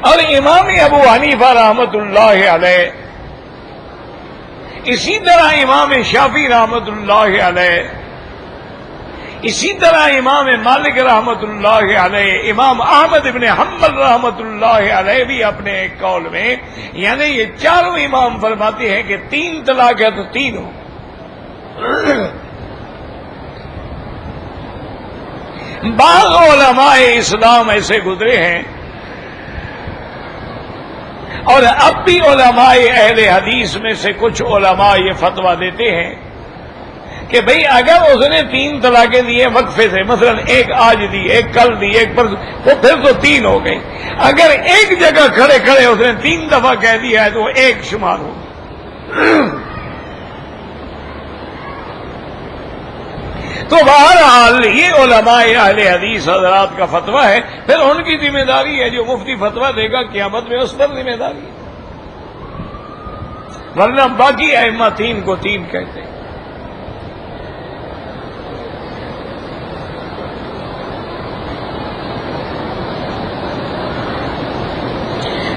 اور امام ابو حنیفہ رحمت اللہ علیہ اسی طرح امام شافعی رحمۃ اللہ علیہ، اسی طرح امام مالک رحمۃ اللہ علیہ، امام احمد ابن حنبل رحمۃ اللہ علیہ بھی اپنے ایک قول میں، یعنی یہ چاروں امام فرماتے ہیں کہ 3 طلاق ہے تو 3 ہو۔ بعض علماء اسلام ایسے گزرے ہیں اور اب بھی علماء اہل حدیث میں سے کچھ علماء یہ فتویٰ دیتے ہیں کہ بھئی اگر اس نے 3 طلاقیں دیے وقفے سے، مثلا ایک آج دی، ایک کل دی، ایک پر، وہ پھر تو 3 ہو گئی۔ اگر ایک جگہ کھڑے کھڑے اس نے 3 دفعہ کہہ دیا ہے تو وہ 1 شمار ہوگی۔ تو بہرحال یہ علماء اہل حدیث حضرات کا فتویٰ ہے، پھر ان کی ذمہ داری ہے، جو مفتی فتویٰ دے گا قیامت میں اس پر ذمہ داری ہے، ورنہ باقی ائمہ 3 کو 3 کہتے ہیں۔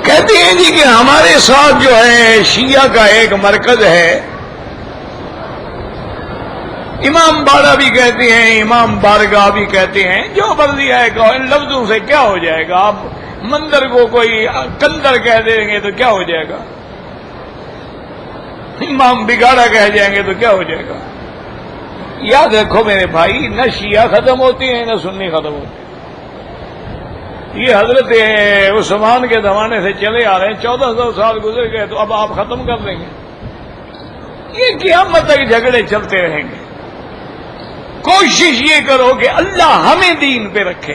کہتے ہیں جی کہ ہمارے ساتھ جو ہے شیعہ کا ایک مرکز ہے، امام باڑہ بھی کہتے ہیں، امام بارگاہ بھی کہتے ہیں، جو مرضی ہے کہو، ان لفظوں سے کیا ہو جائے گا؟ آپ مندر کو کوئی کندر کہہ دیں گے تو کیا ہو جائے گا؟ امام بگاڑا کہہ جائیں گے تو کیا ہو جائے گا؟ یاد رکھو میرے بھائی، نہ شیعہ ختم ہوتے ہیں نہ سنی ختم ہوتے ہیں۔ یہ حضرت عثمان کے زمانے سے چلے آ رہے ہیں، 1400 سال گزر گئے، تو اب آپ ختم کر دیں گے؟ یہ قیامت تک جھگڑے چلتے رہیں گے۔ کوشش یہ کرو کہ اللہ ہمیں دین پہ رکھے،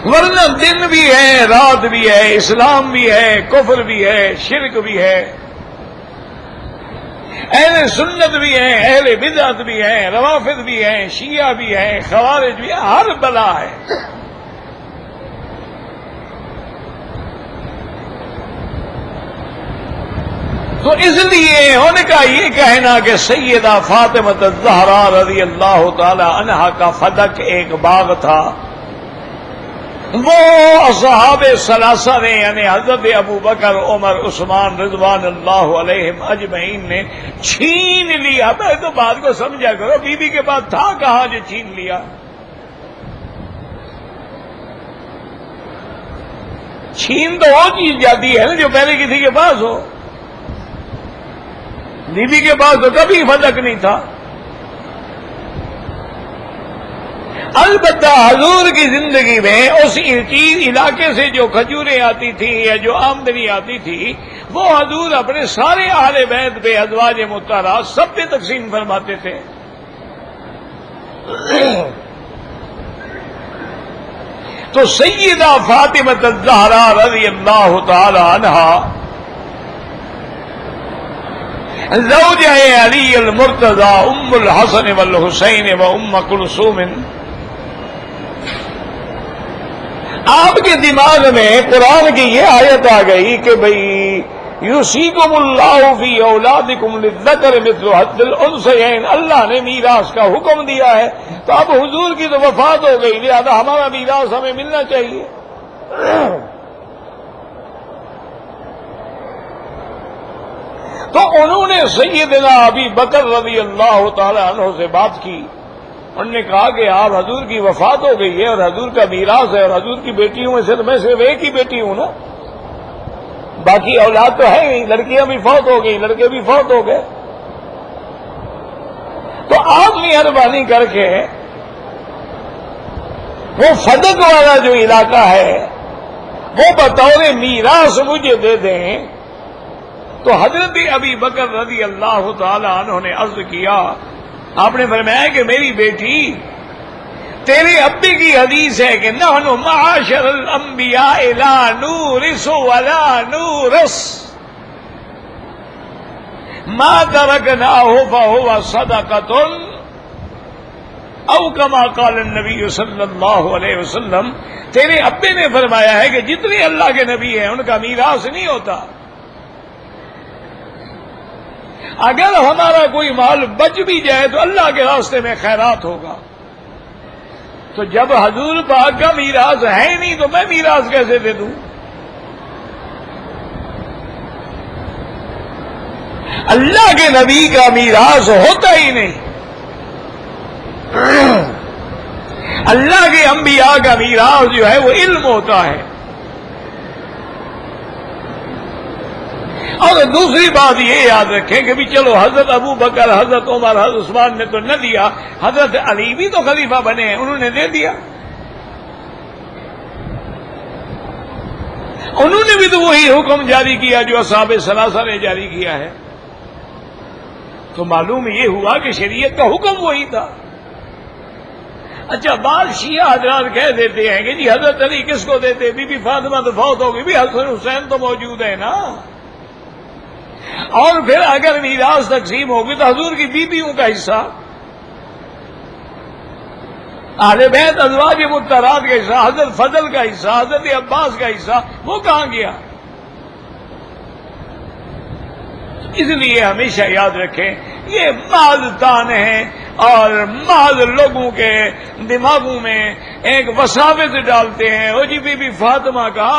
ورنہ دن بھی ہے، رات بھی ہے، اسلام بھی ہے، کفر بھی ہے، شرک بھی ہے، اہل سنت بھی ہیں، اہل بدعت بھی ہیں، روافض بھی ہیں، شیعہ بھی ہیں، خوارج بھی ہیں، ہر بلا ہے۔ تو اس لیے ان کا یہ کہنا کہ سیدہ فاطمہ الزہرا رضی اللہ تعالی عنہا کا فدق ایک باغ تھا، وہ اصحاب ثلاثہ نے، یعنی حضرت ابو بکر، عمر، عثمان رضوان اللہ علیہم اجمعین نے چھین لیا۔ میں تو بات کو سمجھا کرو، بی بی کے بعد تھا کہاں جو چھین لیا؟ چھین تو وہ چیز جاتی ہے نا جو پہلے کسی کے پاس ہو، بی بی کے پاس تو کبھی فدق نہیں تھا۔ البتہ حضور کی زندگی میں اس چیز علاقے سے جو کھجوریں آتی تھی یا جو آمدنی آتی تھی، وہ حضور اپنے سارے اہل بیت پہ، ازواج مطہرات سب پہ تقسیم فرماتے تھے۔ تو سیدہ فاطمہ الزہرا رضی اللہ تعالی عنہا زوجہ علی المرتضی ام الحسن والحسین و ام کلثوم، آپ کے دماغ میں قرآن کی یہ آیت آ گئی کہ بھئی یوصیکم اللہ فی اولادکم للذکر مثل حظ الانثیین، اللہ نے میراث کا حکم دیا ہے، تو اب حضور کی تو وفات ہو گئی، لہذا ہمارا میراث ہمیں ملنا چاہیے۔ تو انہوں نے سیدنا ابی بکر رضی اللہ تعالی عنہ سے بات کی، انہوں نے کہا کہ آپ حضور کی وفات ہو گئی ہے اور حضور کا میراث ہے، اور حضور کی بیٹیوں میں سے تو میں صرف ایک ہی بیٹی ہوں نا، باقی اولاد تو ہے نہیں، لڑکیاں بھی فوت ہو گئی، لڑکے بھی فوت ہو گئے، تو آپ مہربانی کر کے وہ فدق والا جو علاقہ ہے وہ بطور میراث مجھے دے دیں۔ تو حضرت ابی بکر رضی اللہ تعالی عنہ نے عرض کیا، آپ نے فرمایا کہ میری بیٹی، تیرے ابی کی حدیث ہے کہ نحن معاشر الانبیاء لا نورث ولا نورث ما ترکناہ فہو صدقۃ او کما قال النبی صلی اللہ علیہ وسلم، تیرے ابے نے فرمایا ہے کہ جتنے اللہ کے نبی ہیں ان کا میراث نہیں ہوتا، اگر ہمارا کوئی مال بچ بھی جائے تو اللہ کے راستے میں خیرات ہوگا۔ تو جب حضور پاک کا میراث ہے نہیں تو میں میراث کیسے دے دوں؟ اللہ کے نبی کا میراث ہوتا ہی نہیں. اللہ کے انبیاء کا میراث جو ہے وہ علم ہوتا ہے. اور دوسری بات یہ یاد رکھیں کہ بھی چلو حضرت ابو بکر، حضرت عمر، حضرت عثمان نے تو نہ دیا، حضرت علی بھی تو خلیفہ بنے ہیں، انہوں نے دے دیا. انہوں نے بھی تو وہی حکم جاری کیا جو اصحاب ثلاثہ نے جاری کیا ہے. تو معلوم یہ ہوا کہ شریعت کا حکم وہی تھا. اچھا، بعض شیعہ حضرات کہہ دیتے ہیں کہ جی حضرت علی کس کو دیتے، بی بی فاطمہ تو فوت ہو گئی، بھی حسن حسین تو موجود ہے نا. اور پھر اگر میراث تقسیم ہوگی تو حضور کی بیویوں کا حصہ، اہل بیت ازواج مطہرات کا حصہ، حضرت فضل کا حصہ، حضرت عباس کا حصہ، وہ کہاں گیا؟ اس لیے ہمیشہ یاد رکھیں یہ محض تان ہیں اور محض لوگوں کے دماغوں میں ایک وساوت ڈالتے ہیں. وہ جی بی بی فاطمہ کا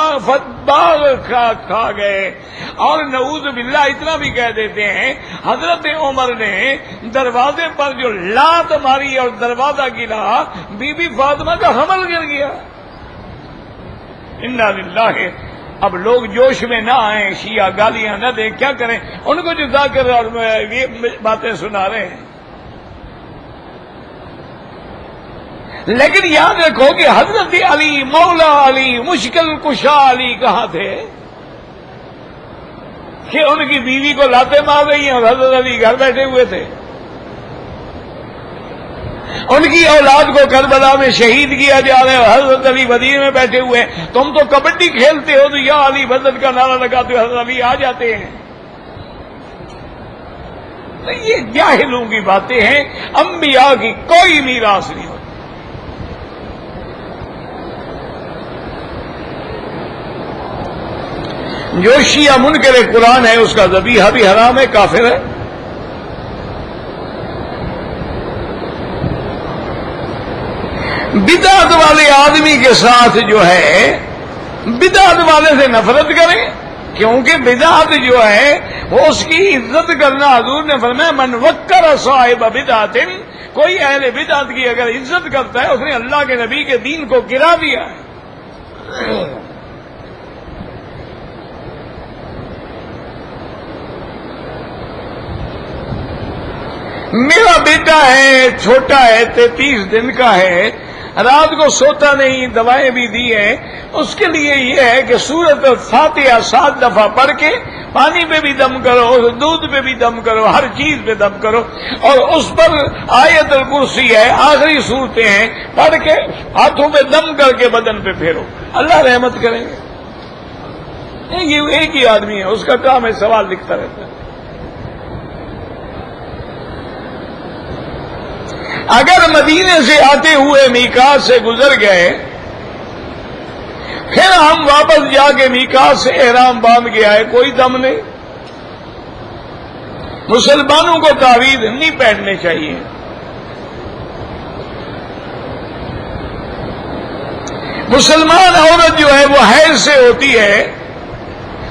باغ کھا گئے. اور نعوذ باللہ اتنا بھی کہہ دیتے ہیں حضرت عمر نے دروازے پر جو لات ماری اور دروازہ گرا، بی بی فاطمہ کا حمل گر گیا. انا للہ. اب لوگ جوش میں نہ آئیں، شیعہ گالیاں نہ دیں، کیا کریں؟ ان کو جو ذاکر اور یہ باتیں سنا رہے ہیں. لیکن یاد رکھو کہ حضرت علی، مولا علی، مشکل کشا علی کہاں تھے کہ ان کی بیوی کو لاتے مار رہی ہیں اور حضرت علی گھر بیٹھے ہوئے تھے. ان کی اولاد کو کربلا میں شہید کیا جا رہا ہے اور حضرت علی مدینے میں بیٹھے ہوئے ہیں. تم تو کبڈی کھیلتے ہو تو یا علی بدر کا نعرہ لگاتے ہو، حضرت علی آ جاتے ہیں. یہ جاہلوں کی باتیں ہیں. انبیاء کی کوئی میراث نہیں ہوتی. جو شیعہ منکر قرآن ہے اس کا ذبیحہ بھی حرام ہے، کافر ہے. بدعت والے آدمی کے ساتھ جو ہے بدعت والے سے نفرت کریں، کیونکہ بدعت جو ہے وہ اس کی عزت کرنا. حضور نے فرمایا من وقر صاحب بدعت، کوئی اہل بدعت کی اگر عزت کرتا ہے اس نے اللہ کے نبی کے دین کو گرا دیا ہے. میرا بیٹا ہے، چھوٹا ہے، 33 دن کا ہے، رات کو سوتا نہیں، دوائیں بھی دی ہیں. اس کے لیے یہ ہے کہ سورۃ فاتحہ 7 دفعہ پڑھ کے پانی پہ بھی دم کرو، دودھ پہ بھی دم کرو، ہر چیز پہ دم کرو، اور اس پر آیت الکرسی ہے، آخری صورتیں ہیں، پڑھ کے ہاتھوں پہ دم کر کے بدن پہ پھیرو، اللہ رحمت کریں گے. یہ ایک ہی آدمی ہے، اس کا کام ہے سوال لکھتا رہتا ہے. اگر مدینے سے آتے ہوئے میقات سے گزر گئے، پھر ہم واپس جا کے میقات سے احرام باندھ کے آئے، کوئی دم نہیں. مسلمانوں کو تعویذ نہیں پہننے چاہیے. مسلمان عورت جو ہے وہ حیض سے ہوتی ہے،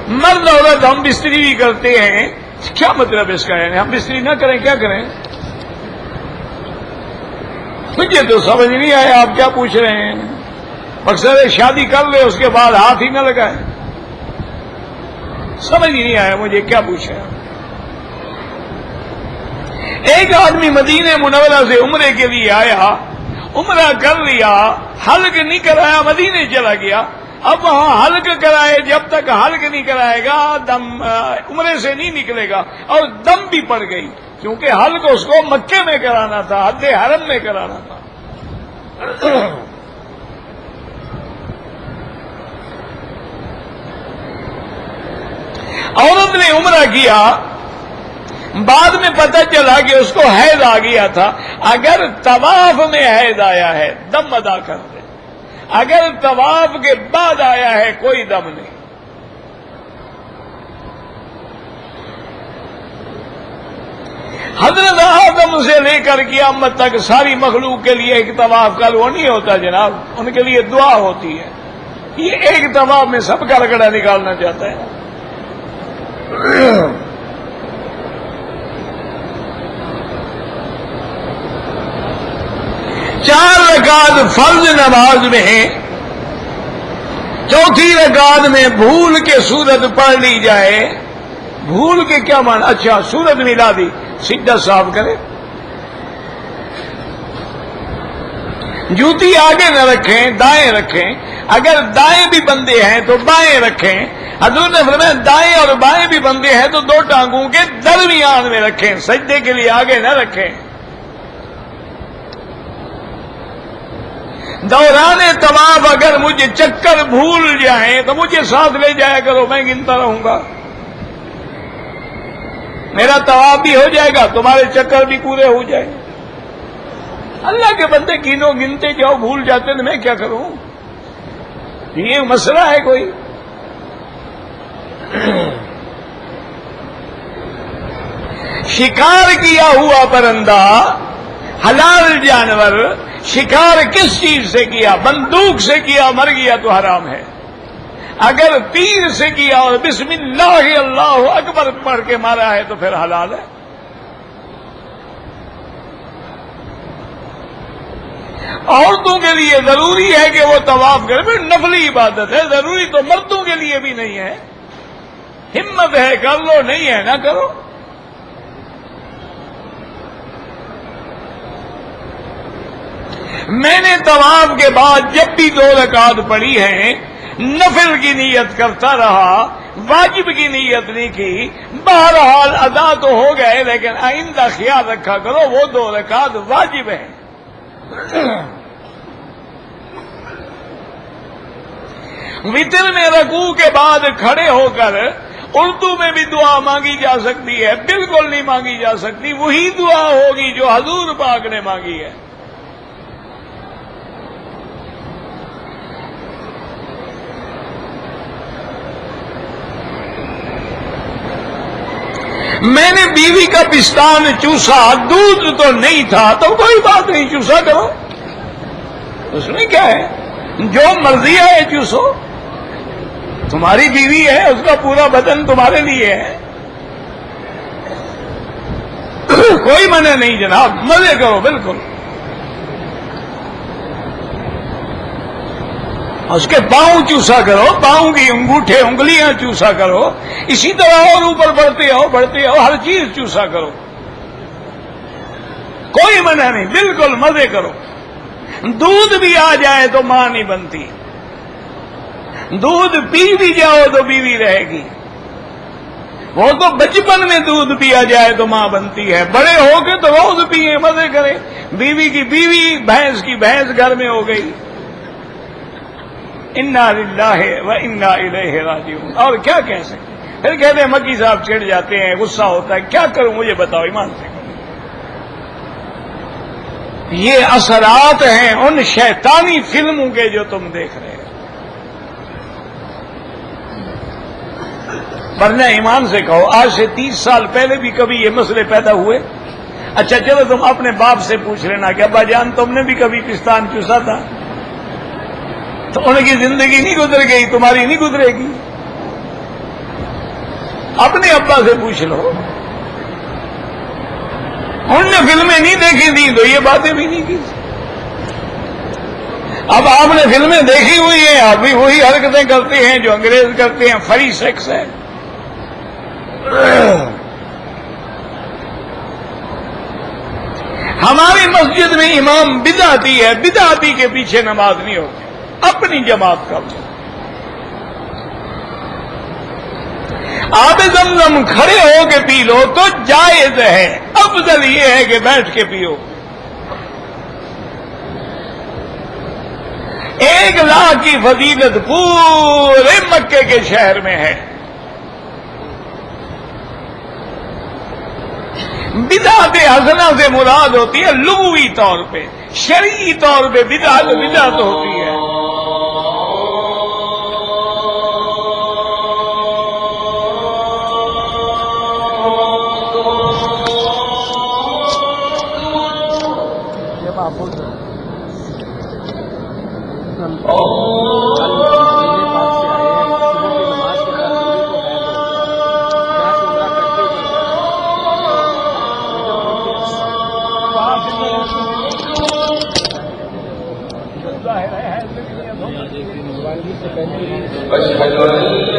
مرد عورت ہم بستری بھی کرتے ہیں. کیا مطلب اس کا ہے؟ ہم بستری نہ کریں کیا کریں؟ مجھے تو سمجھ نہیں آیا آپ کیا پوچھ رہے ہیں. مقصد ہے شادی کر لے اس کے بعد ہاتھ ہی نہ لگائے. سمجھ ہی نہیں آیا مجھے کیا پوچھا. ایک آدمی مدینہ منورہ سے عمرے کے لیے آیا، عمرہ کر لیا، حلق نہیں کرایا، مدینے چلا گیا. اب وہاں حلق کرائے، جب تک حلق نہیں کرائے گا دم عمرے سے نہیں نکلے گا، اور دم بھی پڑ گئی، کیونکہ حلق اس کو مکے میں کرانا تھا، حد حرم میں کرانا تھا. عورت نے عمرہ کیا، بعد میں پتہ چلا کہ اس کو حیض آ گیا تھا. اگر طواف میں حیض آیا ہے دم ادا کر دے، اگر طواف کے بعد آیا ہے کوئی دم نہیں. حضرت آدم سے لے کر قیامت تک ساری مخلوق کے لیے ایک طواف کا وہ نہیں ہوتا جناب، ان کے لیے دعا ہوتی ہے. یہ ایک طواف میں سب کا رگڑا نکالنا چاہتا ہے. 4 رکعت فرض نماز میں ہیں، چوتھی رکعت میں بھول کے سورت پڑھ لی جائے، بھول کے کیا مان، اچھا سورت ملا دی، سجدہ صاف کرے، جوتی آگے نہ رکھیں، دائیں رکھیں، اگر دائیں بھی بندے ہیں تو بائیں رکھیں، حضور نے فرمایا دائیں اور بائیں بھی بندے ہیں تو 2 ٹانگوں کے درمیان میں رکھیں، سجدے کے لیے آگے نہ رکھیں۔ دوران طواف اگر مجھے چکر بھول جائیں تو مجھے ساتھ لے جایا کرو، میں گنتا رہوں گا، میرا طواف بھی ہو جائے گا، تمہارے چکر بھی پورے ہو جائیں گے۔ اللہ کے بندے گنو، گنتے جاؤ، بھول جاتے تو میں کیا کروں؟ یہ مسئلہ ہے کوئی؟ شکار کیا ہوا پرندہ، حلال جانور، شکار کس چیز سے کیا؟ بندوق سے کیا، مر گیا تو حرام ہے، اگر تیر سے کیا اور بسم اللہ اللہ اکبر پڑھ کے مارا ہے تو پھر حلال ہے۔ عورتوں کے لیے ضروری ہے کہ وہ طواف کرے، پھر نفلی عبادت ہے، ضروری تو مردوں کے لیے بھی نہیں ہے، ہمت ہے کر لو، نہیں ہے نہ کرو۔ میں نے طواف کے بعد جب بھی 2 رکعت پڑھی ہیں نفل کی نیت کرتا رہا، واجب کی نیت نہیں کی، بہرحال ادا تو ہو گئے، لیکن آئندہ خیال رکھا کرو وہ 2 رکعت واجب ہیں۔ وتر میں رکوع کے بعد کھڑے ہو کر اردو میں بھی دعا مانگی جا سکتی ہے، بالکل نہیں مانگی جا سکتی، وہی دعا ہوگی جو حضور پاک نے مانگی ہے۔ میں نے بیوی کا پستان چوسا، دودھ تو نہیں تھا، تو کوئی بات نہیں، چوسا کرو، اس میں کیا ہے، جو مرضی ہے چوسو، تمہاری بیوی ہے، اس کا پورا بدن تمہارے لیے ہے، کوئی منع نہیں جناب، مزے کرو بالکل۔ اس کے پاؤں چوسا کرو، پاؤں کی انگوٹھے انگلیاں چوسا کرو، اسی طرح اور اوپر بڑھتے ہو، ہر چیز چوسا کرو، کوئی منع نہیں، بالکل مزے کرو۔ دودھ بھی آ جائے تو ماں نہیں بنتی، دودھ پی بھی جاؤ تو بیوی رہے گی، وہ تو بچپن میں دودھ پیا جائے تو ماں بنتی ہے، بڑے ہو کے تو روز پیئے، مزے کرے، بیوی کی بیوی، بھینس کی بھینس گھر میں ہو گئی۔ انا للہ و انا الیہ راجعون، اور کیا کہہ سکتے؟ پھر کہتے ہیں مکی صاحب چڑھ جاتے ہیں، غصہ ہوتا ہے، کیا کروں مجھے بتاؤ ایمان سے۔ یہ اثرات ہیں ان شیطانی فلموں کے جو تم دیکھ رہے ہو، ورنہ ایمان سے کہو آج سے 30 سال پہلے بھی کبھی یہ مسئلے پیدا ہوئے؟ اچھا چلو تم اپنے باپ سے پوچھ لینا کہ ابا جان تم نے بھی کبھی پستان چوسا تھا؟ تو ان کی زندگی نہیں گزر گئی، تمہاری نہیں گزرے گی، اپنے ابا سے پوچھ لو، انہوں نے فلمیں نہیں دیکھی تھی تو یہ باتیں بھی نہیں کی۔ اب آپ نے فلمیں دیکھی ہوئی ہیں، آپ بھی وہی حرکتیں کرتے ہیں جو انگریز کرتے ہیں، فری سیکس ہے۔ ہماری مسجد میں امام بدعتی ہے، بدعتی کے پیچھے نماز نہیں ہوتی، اپنی جماعت کا لو۔ آب زمزم کھڑے ہو کے پی لو تو جائز ہے، افضل یہ ہے کہ بیٹھ کے پیو۔ 1 لاکھ کی فضیلت پورے مکے کے شہر میں ہے۔ بدعت حسنہ سے مراد ہوتی ہے لغوی طور پہ، شرعی طور پہ بدعت ہوتی ہے۔ أشهد أن